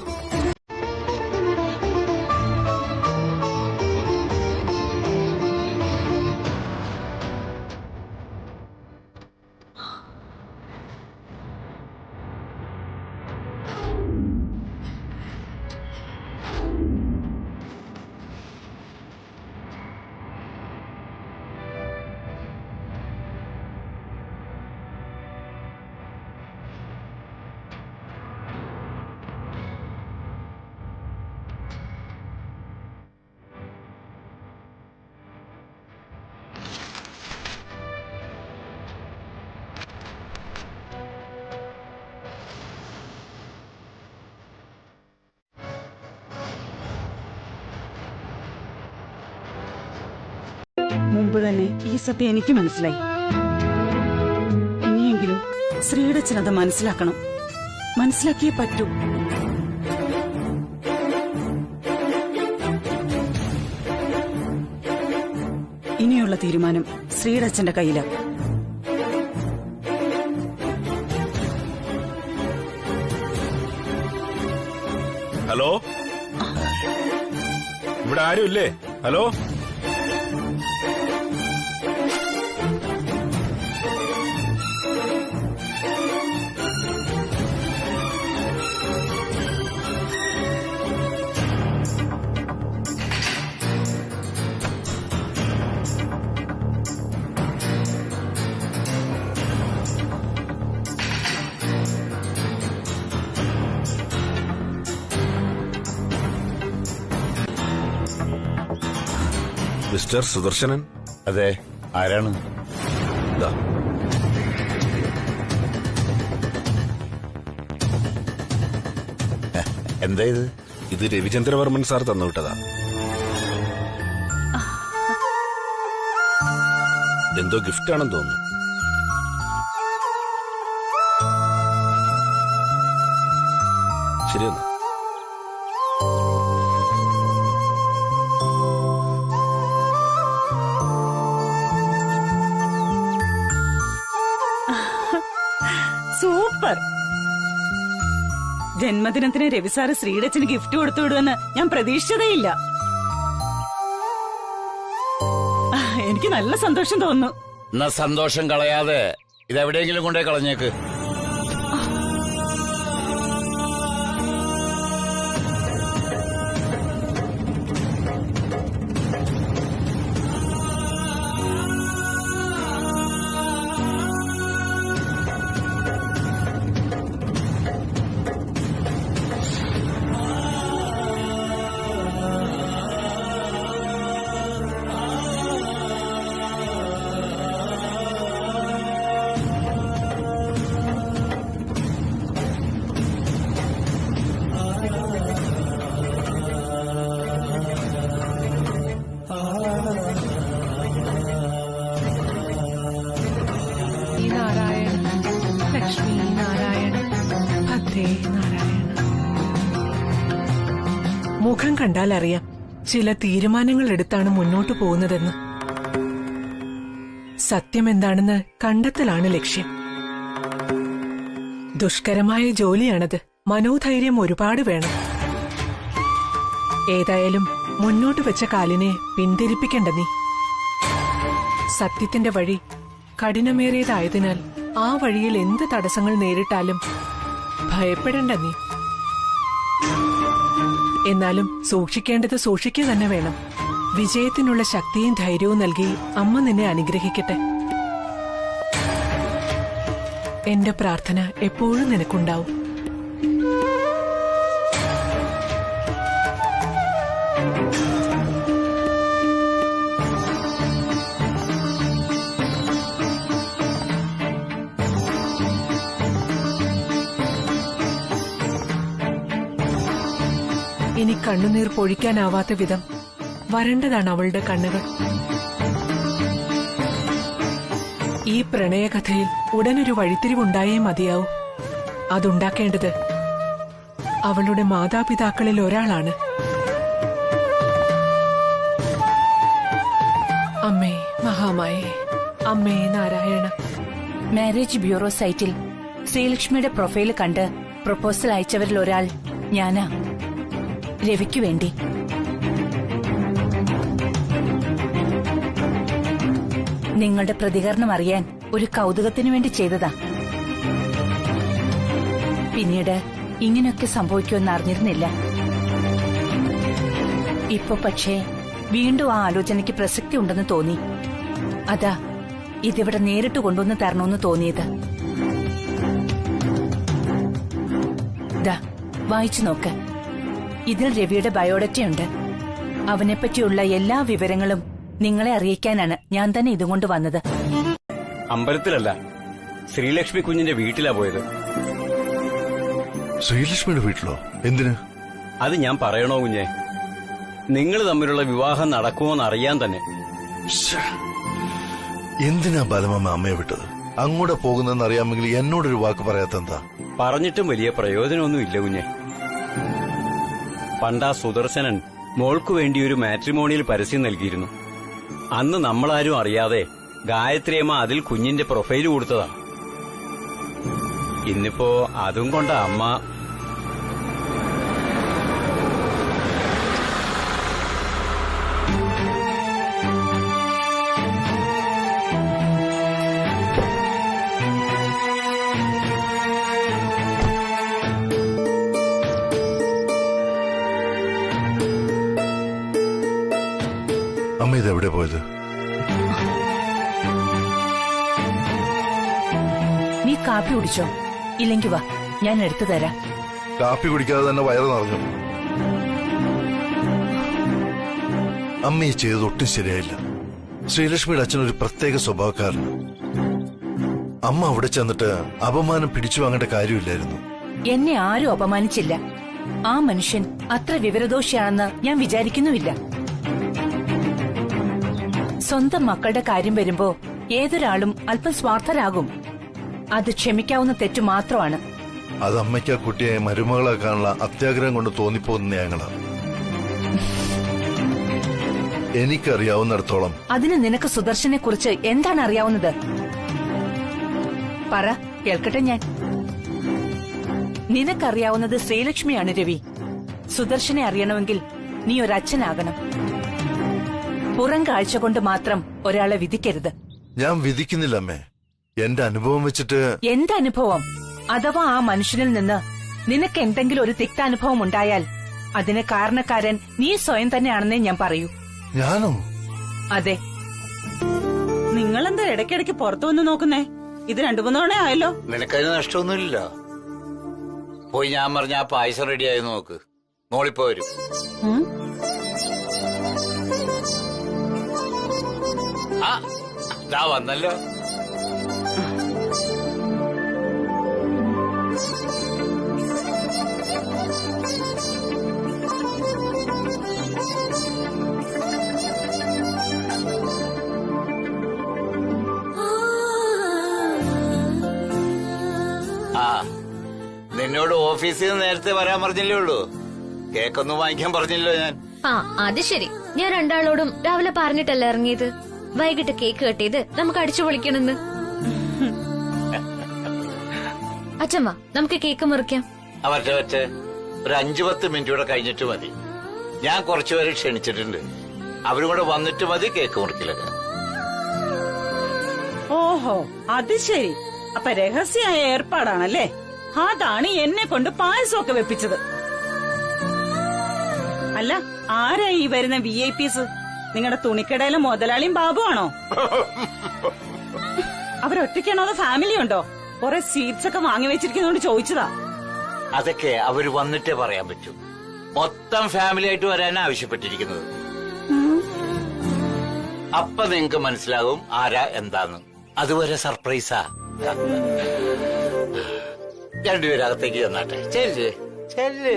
മുമ്പ് തന്നെ ഈ സത്യം എനിക്ക് മനസ്സിലായി. ഇനിയെങ്കിലും ശ്രീയുടെ അച്ഛനത് മനസ്സിലാക്കണം. മനസ്സിലാക്കിയേ പറ്റൂ. ഇനിയുള്ള തീരുമാനം ശ്രീയുടെ അച്ഛന്റെ കയ്യിലാണ്. ഹലോ, ഇവിടെ ആരും ഇല്ലേ? Hello, mister Sudarshanan? അതെ, ആരാണ്? എന്താ ഇത്? ഇത് രവിചന്ദ്രവർമ്മൻ സാർ തന്നുവിട്ടതാ. എന്തോ ഗിഫ്റ്റ് ആണെന്ന് തോന്നുന്നു. ശരി എന്നാ. സൂപ്പർ. ജന്മദിനത്തിന് രവിസാറ് ശ്രീടച്ചന് ഗിഫ്റ്റ് കൊടുത്തു വിടുമെന്ന് ഞാൻ പ്രതീക്ഷിച്ചതേയില്ല. എനിക്ക് നല്ല സന്തോഷം തോന്നുന്നു. എന്നാ സന്തോഷം കളയാതെ ഇതെവിടെയെങ്കിലും കൊണ്ടേ കളഞ്ഞേക്ക്. ലക്ഷ്മി നാരായണ ഭദ്രേ നാരായണ. മുഖം കണ്ടാൽ അറിയാം ചില തീരുമാനങ്ങൾ എടുത്താണ് മുന്നോട്ടു പോകുന്നതെന്ന്. സത്യം എന്താണെന്ന് കണ്ടെത്തലാണ് ലക്ഷ്യം. ദുഷ്കരമായ ജോലിയാണത്. മനോധൈര്യം ഒരുപാട് വേണം. ഏതായാലും മുന്നോട്ട് വെച്ച കാലിനെ പിന്തിരിപ്പിക്കണ്ട നീ. സത്യത്തിന്റെ വഴി കഠിനമേറിയതായതിനാൽ ആ വഴിയിൽ എന്ത് തടസ്സങ്ങൾ നേരിട്ടാലും ഭയപ്പെടേണ്ട നീ. എന്നാലും സൂക്ഷിക്കേണ്ടത് സൂക്ഷിക്കുക തന്നെ വേണം. വിജയത്തിനുള്ള ശക്തിയും ധൈര്യവും നൽകി അമ്മ നിന്നെ അനുഗ്രഹിക്കട്ടെ. എന്റെ പ്രാർത്ഥന എപ്പോഴും നിനക്കുണ്ടാവും. ഇനി കണ്ണുനീർ പൊഴിക്കാനാവാത്ത വിധം വരണ്ടതാണ് അവളുടെ കണ്ണുകൾ. ഈ പ്രണയകഥയിൽ ഉടനൊരു വഴിത്തിരിവുണ്ടായേ മതിയാവൂ. അതുണ്ടാക്കേണ്ടത് അവളുടെ മാതാപിതാക്കളിൽ ഒരാളാണ്. അമ്മേ മഹാമായേ, അമ്മേ നാരായണ. മാരേജ് ബ്യൂറോ സൈറ്റിൽ ശ്രീലക്ഷ്മിയുടെ പ്രൊഫൈല് കണ്ട് പ്രൊപ്പോസൽ അയച്ചവരിൽ ഒരാൾ ഞാനാ. രവിക്കു വേണ്ടി. നിങ്ങളുടെ പ്രതികരണം അറിയാൻ ഒരു കൗതുകത്തിനു വേണ്ടി ചെയ്തതാ. പിന്നീട് ഇങ്ങനെയൊക്കെ സംഭവിക്കുമെന്ന് അറിഞ്ഞിരുന്നില്ല. ഇപ്പൊ പക്ഷേ വീണ്ടും ആ ആലോചനയ്ക്ക് പ്രസക്തി ഉണ്ടെന്ന് തോന്നി. അതാ ഇതിവിടെ നേരിട്ട് കൊണ്ടുവന്ന് തരണമെന്ന് തോന്നിയത്. ദാ വായിച്ചു നോക്ക്. ഇതിൽ രവിയുടെ ബയോഡറ്റയുണ്ട്. അവനെപ്പറ്റിയുള്ള എല്ലാ വിവരങ്ങളും നിങ്ങളെ അറിയിക്കാനാണ് ഞാൻ തന്നെ ഇതുകൊണ്ട് വന്നത്. അമ്പലത്തിലല്ല, ശ്രീലക്ഷ്മി കുഞ്ഞിന്റെ വീട്ടിലാ പോയത്. ശ്രീലക്ഷ്മിയുടെ വീട്ടിലോ? എന്തിന്? അത് ഞാൻ പറയണോ കുഞ്ഞെ? നിങ്ങൾ തമ്മിലുള്ള വിവാഹം നടക്കുമോന്ന് അറിയാൻ തന്നെ. എന്തിനാ ബാലമാമ അമ്മയെ വിട്ടത്? അങ്ങോട്ട് പോകുന്നെന്ന് അറിയാമെങ്കിൽ എന്നോടൊരു വാക്ക് പറയാത്തെന്താ? പറഞ്ഞിട്ടും വലിയ പ്രയോജനമൊന്നും ഇല്ല കുഞ്ഞെ. പണ്ടാ സുദർശനൻ മോൾക്കു വേണ്ടി ഒരു മാട്രിമോണിയിൽ പരസ്യം നൽകിയിരുന്നു. അന്ന് നമ്മളാരും അറിയാതെ ഗായത്രിയമ്മ അതിൽ കുഞ്ഞിന്റെ പ്രൊഫൈല് കൊടുത്തതാ. ഇന്നിപ്പോ അതും കൊണ്ട അമ്മ. അമ്മ ഇതെവിടെ പോയത്? നീ കാപ്പി കുടിച്ചോ? ഇല്ലെങ്കി വാ, ഞാൻ എടുത്തു തരാം. കാപ്പി കുടിക്കാതെ തന്നെ വയറ് നിറഞ്ഞു. അമ്മ ഈ ചെയ്തത് ഒട്ടും ശരിയായില്ല. ശ്രീലക്ഷ്മിയുടെ അച്ഛനൊരു പ്രത്യേക സ്വഭാവക്കാരന്. അമ്മ അവിടെ ചെന്നിട്ട് അപമാനം പിടിച്ചു വാങ്ങേണ്ട കാര്യമില്ലായിരുന്നു. എന്നെ ആരും അപമാനിച്ചില്ല. ആ മനുഷ്യൻ അത്ര വിവരദോഷിയാണെന്ന് ഞാൻ വിചാരിക്കുന്നുമില്ല. സ്വന്തം മക്കളുടെ കാര്യം വരുമ്പോ ഏതൊരാളും അല്പം സ്വാർത്ഥരാകും. അത് ക്ഷമിക്കാവുന്ന തെറ്റു മാത്രമാണ്. അത് അമ്മയ്ക്ക് ആ കുട്ടിയെ മരുമകളാക്കാനുള്ള അത്യാഗ്രഹം കൊണ്ട് തോന്നിപ്പോകുന്ന ഞങ്ങളാണ്. എനിക്കറിയാവുന്നിടത്തോളം അതിന് നിനക്ക് സുദർശനെ കുറിച്ച് എന്താണ് അറിയാവുന്നത്? പറ, കേൾക്കട്ടെ ഞാൻ. നിനക്കറിയാവുന്നത് ശ്രീലക്ഷ്മിയാണ് രവി. സുദർശനെ അറിയണമെങ്കിൽ നീ ഒരച്ഛനാകണം. പുറം കാഴ്ച കൊണ്ട് മാത്രം ഒരാളെ വിധിക്കരുത്. ഞാൻ വിധിക്കുന്നില്ല അമ്മേ. എന്റെ അനുഭവം വെച്ചിട്ട്. എന്തനുഭവം? അഥവാ ആ മനുഷ്യനിൽ നിന്ന് നിനക്ക് എന്തെങ്കിലും ഒരു തിക്താനുഭവം ഉണ്ടായാൽ അതിന് കാരണക്കാരൻ നീ സ്വയം തന്നെയാണെന്നേ ഞാൻ പറയൂ. ഞാനോ? അതെ. നിങ്ങളെന്താ ഇടയ്ക്കിടയ്ക്ക് പുറത്തു വന്ന് നോക്കുന്നേ? ഇത് 2-3 തവണ ആയല്ലോ. നിനക്കതിന് നഷ്ടമൊന്നുമില്ല. പോയി ഞാൻ പറഞ്ഞ ആ പായസം റെഡിയായി നോക്ക്. മോളിപ്പോ വരും. ആ ദാ വന്നല്ലോ. നിന്നോട് ഓഫീസിൽ നിന്ന് നേരത്തെ വരാൻ പറഞ്ഞില്ലേ ഉള്ളൂ. കേക്കൊന്നും വാങ്ങിക്കാൻ പറഞ്ഞില്ലോ ഞാൻ. ആ അത് ശരി. ഞാൻ രണ്ടാളോടും രാവിലെ പറഞ്ഞിട്ടല്ല ഇറങ്ങിയത്. വൈകിട്ട് കേക്ക് കെട്ടിയത് നമുക്ക് അടിച്ചു പൊളിക്കണമെന്ന്. അച്ഛമ്മ, നമുക്ക് കേക്ക് മുറിക്കാം. അവറ്റ ഒരു 5-10 മിനിറ്റ് കൂടെ കഴിഞ്ഞിട്ട് മതി. ഞാൻ കുറച്ചുപേരെ ക്ഷണിച്ചിട്ടുണ്ട്. അവരും കൂടെ വന്നിട്ട് മതി കേക്ക് മുറിക്കലൊക്കെ. ഓഹോ, അത് ശരി. അപ്പൊ രഹസ്യമായ ഏർപ്പാടാണല്ലേ? അതാണ് എന്നെ കൊണ്ട് പായസമൊക്കെ വെപ്പിച്ചത്. അല്ല, ആരാ ഈ വരുന്ന VIP? നിങ്ങളുടെ തുണിക്കടയിലെ മുതലാളിയും ബാബുവാണോ? അവരൊറ്റയ്ക്കാണോ അതോ ഫാമിലി ഉണ്ടോ? കുറെ സ്വീറ്റ്സ് ഒക്കെ വാങ്ങി വെച്ചിരിക്കുന്നോണ്ട് ചോദിച്ചതാ. അതൊക്കെ അവര് വന്നിട്ടേ പറയാൻ പറ്റൂ. മൊത്തം ഫാമിലി ആയിട്ട് വരാനാ ആവശ്യപ്പെട്ടിരിക്കുന്നത്. അപ്പൊ നിങ്ങക്ക് മനസ്സിലാകും ആരാ എന്താന്ന്. അതുവരെ സർപ്രൈസാ. രണ്ടുപേരും അകത്തേക്ക് ചെന്നാട്ടെ. ചെല്ല് ചെല്ല്.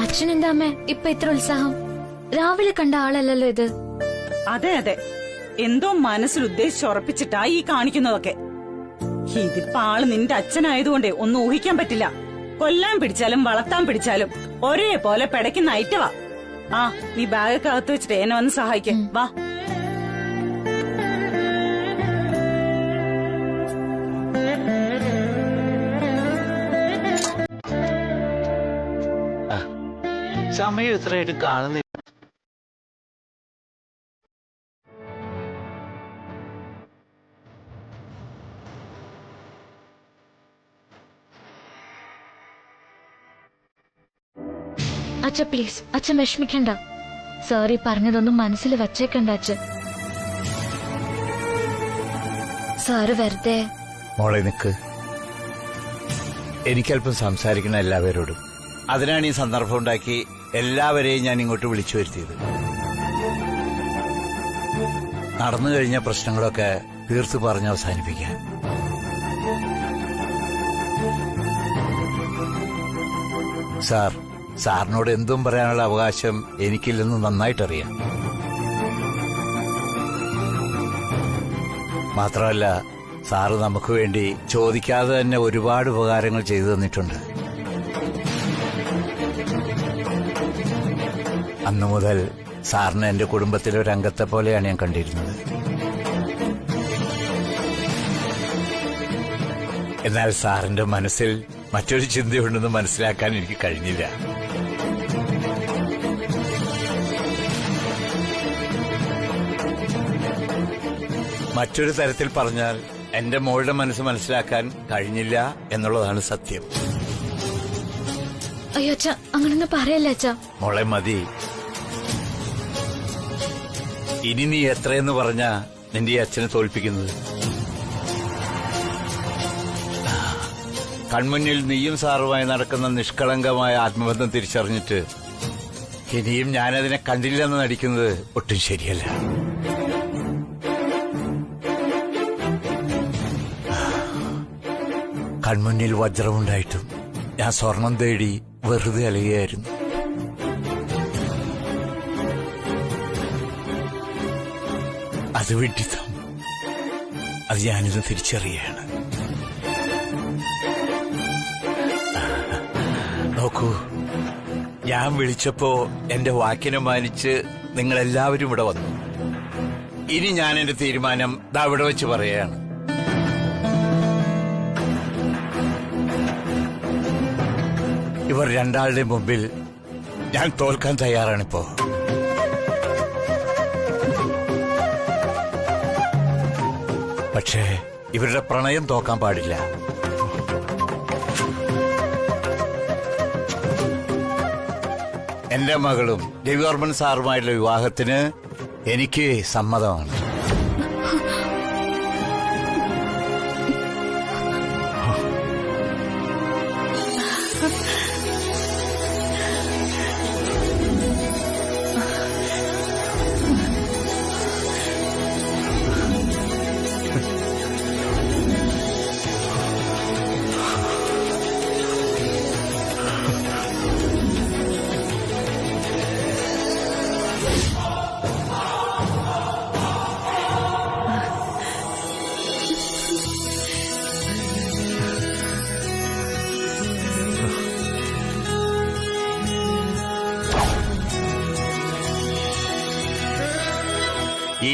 അച്ഛനെന്താ അമ്മേ ഇപ്പൊ ഇത്ര ഉത്സാഹം? രാവിലെ കണ്ട ആളല്ലല്ലോ ഇത്. അതെ അതെ, എന്തോ മനസ്സിൽ ഉദ്ദേശിച്ചുറപ്പിച്ചിട്ടാ ഈ കാണിക്കുന്നതൊക്കെ. ഇതിപ്പോ ആള് നിന്റെ അച്ഛനായതുകൊണ്ടേ ഒന്നും ഊഹിക്കാൻ പറ്റില്ല. കൊല്ലാൻ പിടിച്ചാലും വളർത്താൻ പിടിച്ചാലും ഒരേപോലെ പിടയ്ക്കുന്ന ഐറ്റവാ. ആ, നീ ബാഗൊക്കെ അകത്ത് വെച്ചിട്ട് എന്നെ വന്ന് സഹായിക്ക. വാ. സമയം എത്രയായിട്ട് കാണുന്നില്ല. അച്ഛ പ്ലീസ്, അച്ഛൻ വിഷമിക്കണ്ട. സോറി പറഞ്ഞതൊന്നും മനസ്സിൽ വച്ചേക്കണ്ട അച്ഛൻ. സാറ് വെറുതെ. മോളെ നിക്ക്. എനിക്കല്പം സംസാരിക്കണം എല്ലാവരോടും. അതിനാണ് ഈ സന്ദർഭം ഉണ്ടാക്കി എല്ലാവരെയും ഞാൻ ഇങ്ങോട്ട് വിളിച്ചു വരുത്തിയത്. നടന്നു കഴിഞ്ഞ പ്രശ്നങ്ങളൊക്കെ തീർത്ത് പറഞ്ഞ് അവസാനിപ്പിക്കാൻ. സാറിനോട് എന്തും പറയാനുള്ള അവകാശം എനിക്കില്ലെന്ന് നന്നായിട്ടറിയാം. മാത്രമല്ല, സാറ് നമുക്ക് വേണ്ടി ചോദിക്കാതെ തന്നെ ഒരുപാട് ഉപകാരങ്ങൾ ചെയ്തു തന്നിട്ടുണ്ട്. അന്നു മുതൽ സാറിന് എന്റെ കുടുംബത്തിലെ ഒരു അംഗത്തെ പോലെയാണ് ഞാൻ കണ്ടിരുന്നത്. എന്നാൽ സാറിന്റെ മനസ്സിൽ മറ്റൊരു ചിന്തയുണ്ടെന്ന് മനസ്സിലാക്കാൻ എനിക്ക് കഴിഞ്ഞില്ല. മറ്റൊരു തരത്തിൽ പറഞ്ഞാൽ എന്റെ മോളുടെ മനസ്സ് മനസ്സിലാക്കാൻ കഴിഞ്ഞില്ല എന്നുള്ളതാണ് സത്യം. അയ്യോ അച്ഛ, അങ്ങനൊന്നും പറയല്ല അച്ഛ. മോളെ മതി. ഇനി നീ എത്രയെന്ന് പറഞ്ഞാ നിന്റെ ഈ അച്ഛനെ തോൽപ്പിക്കുന്നത്? കൺമുന്നിൽ നീയും സാറുമായി നടക്കുന്ന നിഷ്കളങ്കമായ ആത്മബന്ധം തിരിച്ചറിഞ്ഞിട്ട് ഇനിയും ഞാനതിനെ കണ്ടില്ലെന്ന് നടിക്കുന്നത് ഒട്ടും ശരിയല്ല. കൺമുന്നിൽ വജ്രമുണ്ടായിട്ടും ഞാൻ സ്വർണം തേടി വെറുതെ അലയുകയായിരുന്നു. അത് വിഡിത്തം. അത് ഞാനിത് തിരിച്ചറിയാണ്. നോക്കൂ, ഞാൻ വിളിച്ചപ്പോ എന്റെ വാക്കിനെ മാനിച്ച് നിങ്ങളെല്ലാവരും ഇവിടെ വന്നു. ഇനി ഞാൻ എന്റെ തീരുമാനം ദാ ഇവിടെ വെച്ച് പറയുകയാണ്. ഇവർ രണ്ടാളുടെ മുമ്പിൽ ഞാൻ തോൽക്കാൻ തയ്യാറാണിപ്പോ. പക്ഷേ ഇവരുടെ പ്രണയം തോക്കാൻ പാടില്ല. എന്റെ മകളും രവിവർമ്മൻ സാറുമായിട്ടുള്ള വിവാഹത്തിന് എനിക്ക് സമ്മതമാണ്.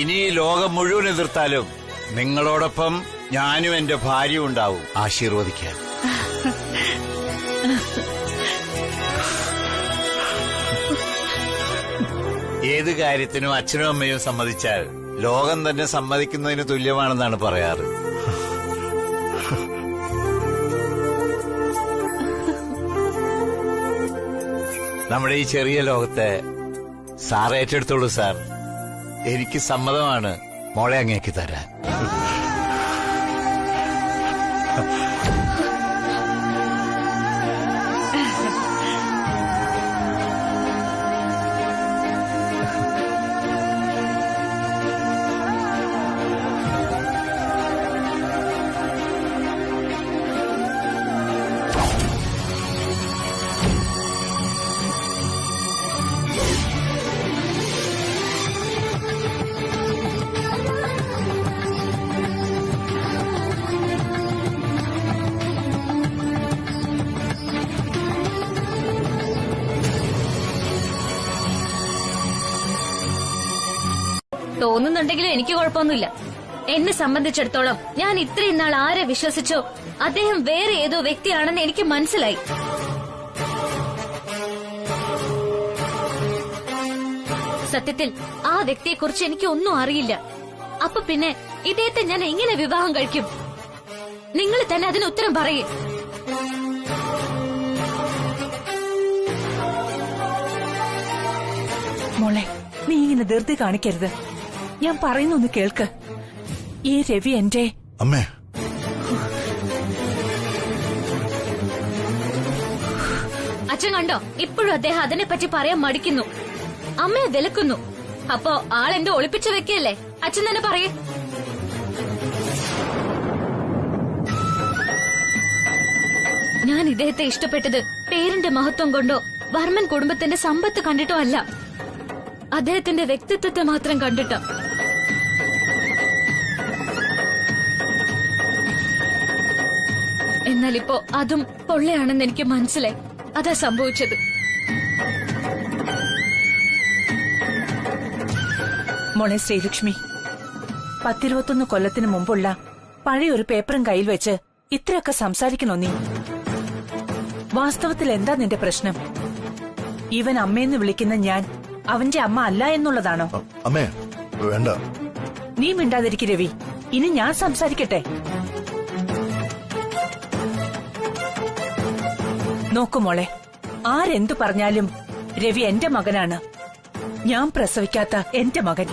ഇനി ലോകം മുഴുവൻ എതിർത്താലും നിങ്ങളോടൊപ്പം ഞാനും എന്റെ ഭാര്യയും ഉണ്ടാവും ആശീർവദിക്കാൻ. ഏത് കാര്യത്തിനും അച്ഛനും അമ്മയും സമ്മതിച്ചാൽ ലോകം തന്നെ സമ്മതിക്കുന്നതിന് തുല്യമാണെന്നാണ് പറയാറ്. നമ്മുടെ ഈ ചെറിയ ലോകത്തെ സാർ ഏറ്റെടുത്തോളൂ സാർ. എനിക്ക് സമ്മതമാണ് മോളെ അങ്ങേക്ക് തരാൻ. തോന്നുന്നുണ്ടെങ്കിലും എനിക്ക് കുഴപ്പമൊന്നുമില്ല. എന്നെ സംബന്ധിച്ചിടത്തോളം ഞാൻ ഇത്രയും നാൾ ആരെ വിശ്വസിച്ചോ അദ്ദേഹം വേറെ ഏതോ വ്യക്തിയാണെന്ന് എനിക്ക് മനസ്സിലായി. സത്യത്തിൽ ആ വ്യക്തിയെക്കുറിച്ച് എനിക്ക് ഒന്നും അറിയില്ല. അപ്പൊ പിന്നെ ഇദ്ദേഹത്തെ ഞാൻ എങ്ങനെ വിവാഹം കഴിക്കും? നിങ്ങൾ തന്നെ അതിന് ഉത്തരം പറയേ. മോളെ, നീ ഇങ്ങനെ ധൃതി കാണിക്കരുത്. ഞാൻ പറയുന്നൊന്ന് കേൾക്ക്. ഈ രവി എന്റെ അമ്മേ. അച്ഛൻ കണ്ടോ, ഇപ്പോഴും അദ്ദേഹം അതിനെപ്പറ്റി പറയാൻ മടിക്കുന്നു, അമ്മയെ വിലക്കുന്നു. അപ്പോ ആളെന്തോ ഒളിപ്പിച്ചു വെക്കല്ലേ? അച്ഛൻ തന്നെ പറയേ. ഞാൻ ഇദ്ദേഹത്തെ ഇഷ്ടപ്പെട്ടത് പേരിന്റെ മഹത്വം കൊണ്ടോ വർമ്മൻ കുടുംബത്തിന്റെ സമ്പത്ത് കണ്ടിട്ടോ അല്ല, അദ്ദേഹത്തിന്റെ വ്യക്തിത്വത്തെ മാത്രം കണ്ടിട്ടോ. എന്നാലിപ്പോ അതും പൊള്ളയാണെന്ന് എനിക്ക് മനസ്സിലായി. അതാ സംഭവിച്ചത്. മോളെ ശ്രീലക്ഷ്മി, 10-21 കൊല്ലത്തിന് മുമ്പുള്ള പഴയ ഒരു പേപ്പറും കയ്യിൽ വെച്ച് ഇത്രയൊക്കെ സംസാരിക്കണോ നീ? വാസ്തവത്തിൽ എന്താ നിന്റെ പ്രശ്നം? ഇവൻ അമ്മയെന്ന് വിളിക്കുന്ന ഞാൻ അവന്റെ അമ്മ അല്ല എന്നുള്ളതാണോ? അമ്മേ വേണ്ട. നീ മിണ്ടാതിരിക്ക് രവി. ഇനി ഞാൻ സംസാരിക്കട്ടെ. നോക്കു മോളെ, ആരെന്തു പറഞ്ഞാലും രവി എന്റെ മകനാണ്. ഞാൻ പ്രസവിക്കാത്ത എന്റെ മകൻ.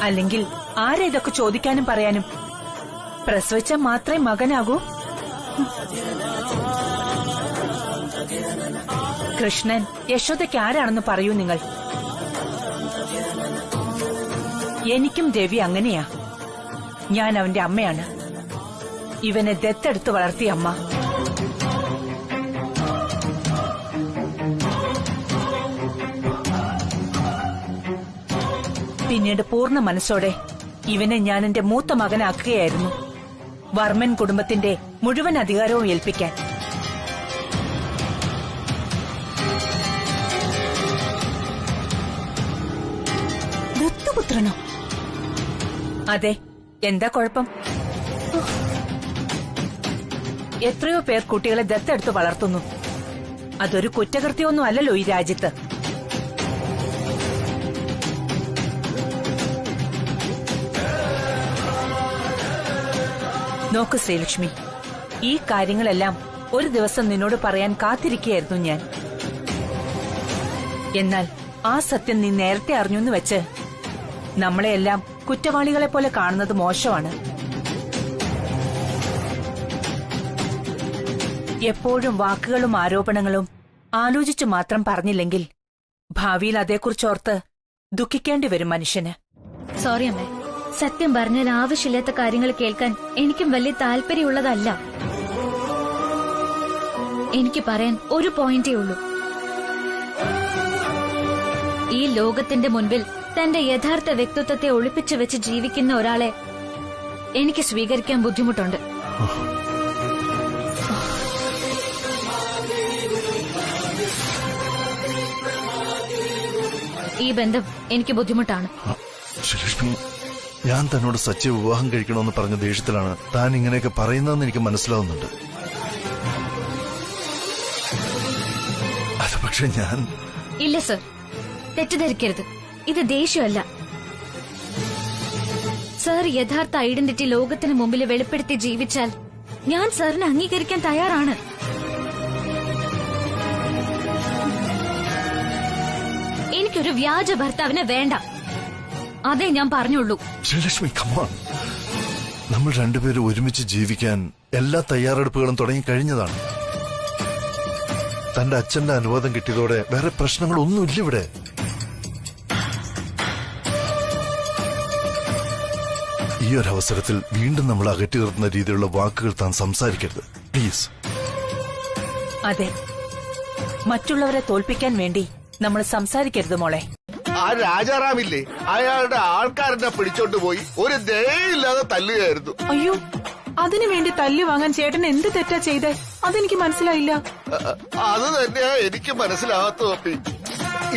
അല്ലെങ്കിൽ ആരാ ഇതൊക്കെ ചോദിക്കാനും പറയാനും? പ്രസവിച്ചാൽ മാത്രമേ മകനാകൂ? കൃഷ്ണൻ യശോദയ്ക്ക് ആരാണെന്ന് പറയൂ നിങ്ങൾ. എനിക്കും രവി അങ്ങനെയാ. ഞാൻ അവന്റെ അമ്മയാണ്. ഇവനെ ദത്തെടുത്ത് വളർത്തിയ അമ്മ. പിന്നീട് പൂർണ്ണ മനസ്സോടെ ഇവനെ ഞാൻ എന്റെ മൂത്ത മകനാക്കുകയായിരുന്നു, വർമ്മൻ കുടുംബത്തിന്റെ മുഴുവൻ അധികാരവും ഏൽപ്പിക്കാൻ. ദത്തുപുത്രനോ? അതെ, എന്താ കുഴപ്പം? എത്രയോ പേർ കുട്ടികളെ ദത്തെടുത്ത് വളർത്തുന്നു. അതൊരു കുറ്റകൃത്യമൊന്നും അല്ലല്ലോ ഈ രാജ്യത്ത്. നോക്ക് ശ്രീലക്ഷ്മി, ഈ കാര്യങ്ങളെല്ലാം ഒരു ദിവസം നിന്നോട് പറയാൻ കാത്തിരിക്കുകയായിരുന്നു ഞാൻ. എന്നാൽ ആ സത്യം നീ നേരത്തെ അറിഞ്ഞെന്ന് വെച്ച് നമ്മളെയെല്ലാം കുറ്റവാളികളെ പോലെ കാണുന്നത് മോശമാണ്. എപ്പോഴും വാക്കുകളും ആരോപണങ്ങളും ആലോചിച്ചു മാത്രം പറഞ്ഞില്ലെങ്കിൽ ഭാവിയിൽ അതേക്കുറിച്ചോർത്ത് ദുഃഖിക്കേണ്ടി വരും മനുഷ്യന്. സോറി അമ്മേ, സത്യം പറഞ്ഞാൽ ആവശ്യമില്ലാത്ത കാര്യങ്ങൾ കേൾക്കാൻ എനിക്കും വലിയ താല്പര്യമുള്ളതല്ല. എനിക്ക് പറയാൻ ഒരു പോയിന്റേ ഉള്ളൂ. ഈ ലോകത്തിന്റെ മുൻപിൽ തന്റെ യഥാർത്ഥ വ്യക്തിത്വത്തെ ഒളിപ്പിച്ചു വെച്ച് ജീവിക്കുന്ന ഒരാളെ എനിക്ക് സ്വീകരിക്കാൻ ബുദ്ധിമുട്ടുണ്ട്. ഈ ബന്ധം എനിക്ക് ബുദ്ധിമുട്ടാണ്. ശ്രീലക്ഷ്മി, ഞാൻ തന്നോട് സച്ചിയെ വിവാഹം കഴിക്കണമെന്ന് പറഞ്ഞ ദേഷ്യത്തിലാണ് താൻ ഇങ്ങനെയൊക്കെ പറയുന്നതെന്ന് എനിക്ക് മനസ്സിലാവുന്നുണ്ട്. അത് പക്ഷെ ഞാൻ... ഇല്ല സർ, തെറ്റിദ്ധരിക്കരുത്. ഇത് ദേഷ്യമല്ല. സർ യഥാർത്ഥ ഐഡന്റിറ്റി ലോകത്തിന് മുമ്പിൽ വെളിപ്പെടുത്തി ജീവിച്ചാൽ ഞാൻ സാറിനെ അംഗീകരിക്കാൻ തയ്യാറാണ്. എനിക്കൊരു വ്യാജ ഭർത്താവിനെ വേണ്ട. അതേ ഞാൻ പറഞ്ഞുള്ളൂ. ശ്രീലക്ഷ്മി, കമോൺ. നമ്മൾ രണ്ടുപേരും ഒരുമിച്ച് ജീവിക്കാൻ എല്ലാ തയ്യാറെടുപ്പുകളും തുടങ്ങിക്കഴിഞ്ഞതാണ്. തന്റെ അച്ഛന്റെ അനുവാദം കിട്ടിയതോടെ വേറെ പ്രശ്നങ്ങളൊന്നുമില്ല ഇവിടെ. ഈ ഒരു അവസരത്തിൽ വീണ്ടും നമ്മൾ അകറ്റി നിർത്തുന്ന രീതിയിലുള്ള വാക്കുകൾ താൻ സംസാരിക്കരുത്, പ്ലീസ്. അതെ, മറ്റുള്ളവരെ തോൽപ്പിക്കാൻ വേണ്ടി നമ്മൾ സംസാരിക്കരുത് മോളെ. ആ രാജാറാമില്ലേ, അയാളുടെ ആൾക്കാരനെ പിടിച്ചോണ്ട് പോയി ഒരു ദയയില്ലാതെ തല്ലുകയായിരുന്നു. അയ്യോ, അതിനു വേണ്ടി തല്ലു വാങ്ങാൻ ചേട്ടൻ എന്ത് തെറ്റാ ചെയ്തേ? അതെനിക്ക് മനസ്സിലായില്ല. അത് തന്നെയാ എനിക്ക് മനസ്സിലാവാത്ത പപ്പി.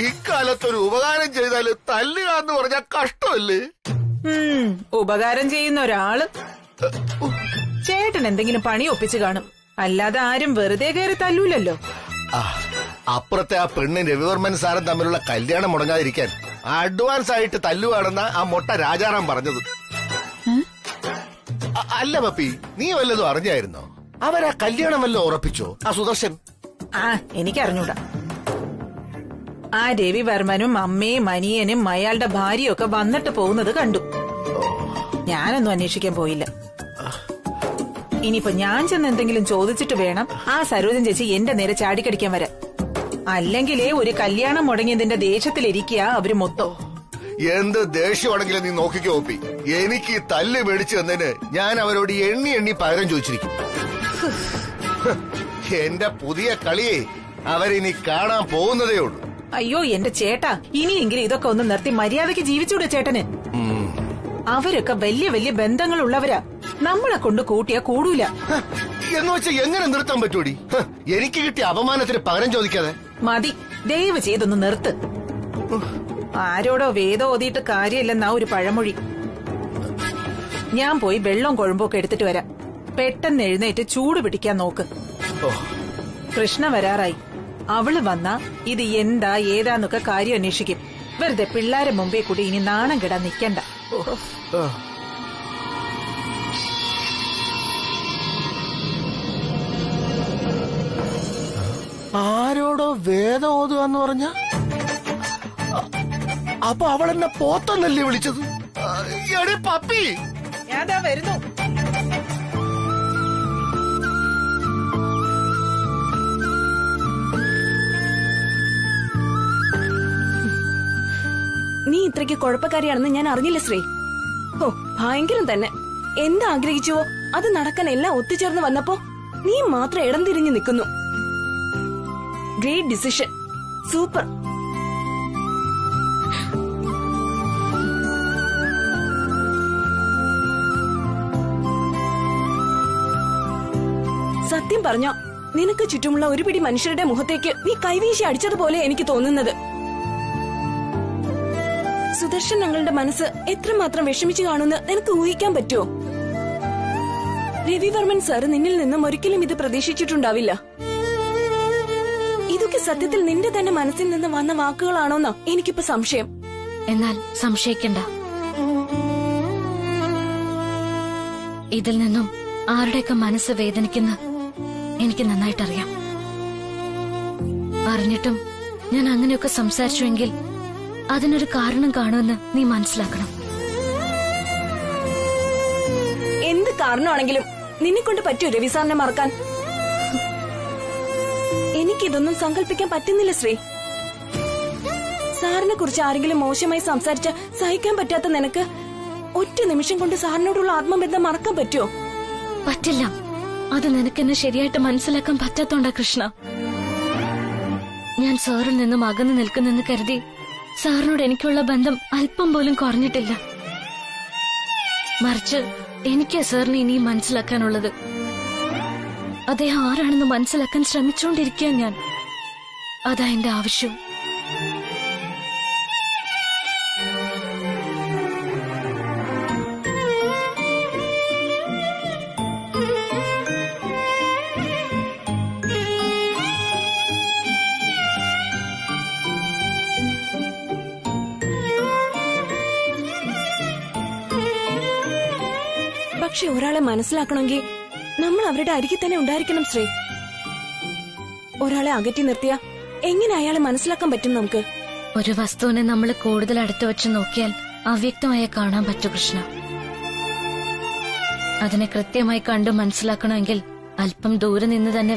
ഇക്കാലത്തൊരു ഉപകാരം ചെയ്താല് തല്ലുക എന്ന് പറഞ്ഞാൽ കഷ്ടമല്ലേ? ഉപകാരം ചെയ്യുന്ന ഒരാള് ചേട്ടൻ എന്തെങ്കിലും പണി ഒപ്പിച്ചു കാണും, അല്ലാതെ ആരും വെറുതെ കയറി തല്ലൂലല്ലോ. അപ്പുറത്തെ ആ പെണ്ണും രവിവർമ്മൻ സാറും തമ്മിലുള്ള കല്യാണം മുടങ്ങാതിരിക്കാൻ അഡ്വാൻസ് ആയിട്ട് തല്ലുവാണെന്ന ആ മൊട്ട രാജാറാം പറഞ്ഞത്. അല്ല പപ്പി, നീ വല്ലതും അറിഞ്ഞായിരുന്നോ? അവരാ കല്യാണം വല്ലതും ഉറപ്പിച്ചോ ആ സുദർശൻ? എനിക്കറിഞ്ഞൂടാ. ആ രവിവർമ്മനും അമ്മയും അനിയനും അയാളുടെ ഭാര്യയും ഒക്കെ വന്നിട്ട് പോകുന്നത് കണ്ടു. ഞാനൊന്നും അന്വേഷിക്കാൻ പോയില്ല. ഇനിയിപ്പോ ഞാൻ ചെന്ന് എന്തെങ്കിലും ചോദിച്ചിട്ട് വേണം ആ സരോജൻ ചേച്ചി എന്റെ നേരെ ചാടിക്കടിക്കാൻ വരാൻ. അല്ലെങ്കിലേ ഒരു കല്യാണം മുടങ്ങിയതിന്റെ ദേഷ്യത്തിലിരിക്കുക അവര് മൊത്തം. എന്ത് ദേഷ്യമാണെങ്കിലും നീ നോക്കിക്കോ പപ്പി. എനിക്ക് ഈ തല്ല് മേടിച്ചു തന്നതിന് ഞാൻ അവരോട് എണ്ണി എണ്ണി പകരം ചോദിച്ചിരിക്കും. എന്റെ പുതിയ കളിയെ അവരിനി കാണാൻ പോകുന്നതേ ഉള്ളൂ. അയ്യോ എന്റെ ചേട്ടാ, ഇനിയെങ്കിലും ഇതൊക്കെ ഒന്ന് നിർത്തി മര്യാദയ്ക്ക് ജീവിച്ചൂടെ ചേട്ടന്? അവരൊക്കെ വലിയ വലിയ ബന്ധങ്ങളുള്ളവരാ, നമ്മളെ കൊണ്ട് കൂട്ടിയാ കൂടൂല. എന്ന് വെച്ചാൽ എങ്ങനെ നിർത്താൻ പറ്റൂടി? എനിക്ക് കിട്ടിയ അപമാനത്തിന് പകരം ചോദിക്കാതെ. മതി, ദയവ് ചെയ്തൊന്ന് നിർത്ത്. ആരോടോ വേദം ഓതിയിട്ട് കാര്യമില്ലെന്നാ ഒരു പഴമൊഴി. ഞാൻ പോയി വെള്ളം കുഴമ്പൊക്കെ എടുത്തിട്ട് വരാം. പെട്ടെന്ന് എഴുന്നേറ്റ് ചൂട് പിടിക്കാൻ നോക്ക്. കൃഷ്ണ വരാറായി. അവള് വന്നാ ഇത് എന്താ ഏതാന്നൊക്കെ കാര്യം അന്വേഷിക്കും. വെറുതെ പിള്ളാരെ മുമ്പേ കൂടി ഇനി നാണം കെടാൻ നിക്കണ്ട. ആരോടോ വേദം ഓതുക എന്ന് പറഞ്ഞ? അപ്പൊ അവളെന്നെ പോത്തെന്നല്ലേ വിളിച്ചത്? പപ്പി ഞാൻ വരുന്നു. നീ ഇത്രയ്ക്ക് കുഴപ്പക്കാരിയാണെന്ന് ഞാൻ അറിഞ്ഞില്ല ശ്രീ. ഓ ഭയങ്കരം തന്നെ. എന്താഗ്രഹിച്ചുവോ അത് നടക്കാൻ എല്ലാം ഒത്തുചേർന്ന് വന്നപ്പോ നീ മാത്രം ഇടം തിരിഞ്ഞു നിൽക്കുന്നു. Great decision, super. സത്യം പറഞ്ഞോ, നിനക്ക് ചുറ്റുമുള്ള ഒരു പിടി മനുഷ്യരുടെ മുഖത്തേക്ക് നീ കൈവീശി അടിച്ചതുപോലെ എനിക്ക് തോന്നുന്നത്. സുദർശൻ ഞങ്ങളുടെ മനസ്സ് എത്രമാത്രം വിഷമിച്ചു കാണുമെന്ന് നിനക്ക് ഊഹിക്കാൻ പറ്റുമോ? രവിവർമ്മൻ സാർ നിന്നിൽ നിന്നും ഒരിക്കലും ഇത് പ്രതീക്ഷിച്ചിട്ടുണ്ടാവില്ല. ഇതൊക്കെ സത്യത്തിൽ നിന്റെ തന്നെ മനസ്സിൽ നിന്ന് വന്ന വാക്കുകളാണോന്നാ എനിക്കിപ്പോ സംശയം. എന്നാൽ സംശയിക്കണ്ട, ഇതിൽ നിന്നും ആരുടെയൊക്കെ മനസ്സ് വേദനിക്കുന്ന എനിക്ക് നന്നായിട്ടറിയാം. അറിഞ്ഞിട്ടും ഞാൻ അങ്ങനെയൊക്കെ സംസാരിച്ചുവെങ്കിൽ അതിനൊരു കാരണം കാണുമെന്ന് നീ മനസ്സിലാക്കണം. എന്ത് കാരണമാണെങ്കിലും നിന്നെ കൊണ്ട് പറ്റുമോ രവി സാറിനെ മറക്കാൻ? എനിക്കിതൊന്നും സങ്കല്പിക്കാൻ പറ്റുന്നില്ല ശ്രീ. സാറിനെ കുറിച്ച് ആരെങ്കിലും മോശമായി സംസാരിച്ച സഹിക്കാൻ പറ്റാത്ത നിനക്ക് ഒറ്റ നിമിഷം കൊണ്ട് സാറിനോടുള്ള ആത്മബന്ധം മറക്കാൻ പറ്റുമോ? പറ്റില്ല. അത് നിനക്കെന്നെ ശരിയായിട്ട് മനസ്സിലാക്കാൻ പറ്റാത്തോണ്ടാ കൃഷ്ണ. ഞാൻ സാറിൽ നിന്നും അകന്നു നിൽക്കുന്നെന്ന് കരുതി സാറിനോട് എനിക്കുള്ള ബന്ധം അല്പം പോലും കുറഞ്ഞിട്ടില്ല. മറിച്ച് എനിക്ക് സാറിനെ ഇനിയും മനസ്സിലാക്കാനുള്ളത്. അദ്ദേഹം ആരാണെന്ന് മനസ്സിലാക്കാൻ ശ്രമിച്ചുകൊണ്ടിരിക്കുക ഞാൻ. അതാ എന്റെ ആവശ്യം. പക്ഷെ ഒരാളെ മനസ്സിലാക്കണമെങ്കിൽ നമ്മൾ അവരുടെ അരികിൽ തന്നെ ഉണ്ടായിരിക്കണം ശ്രീ. ഒരാളെ അകറ്റി നിർത്തിയ എങ്ങനെ അയാളെ മനസ്സിലാക്കാൻ പറ്റും നമുക്ക്? ഒരു വസ്തുവിനെ നമ്മൾ കൂടുതൽ അടുത്ത് വെച്ച് നോക്കിയാൽ അവ്യക്തമായി കാണാൻ പറ്റൂ കൃഷ്ണ. അതിനെ കൃത്യമായി കണ്ടു മനസ്സിലാക്കണമെങ്കിൽ അല്പം ദൂരെ നിന്ന് തന്നെ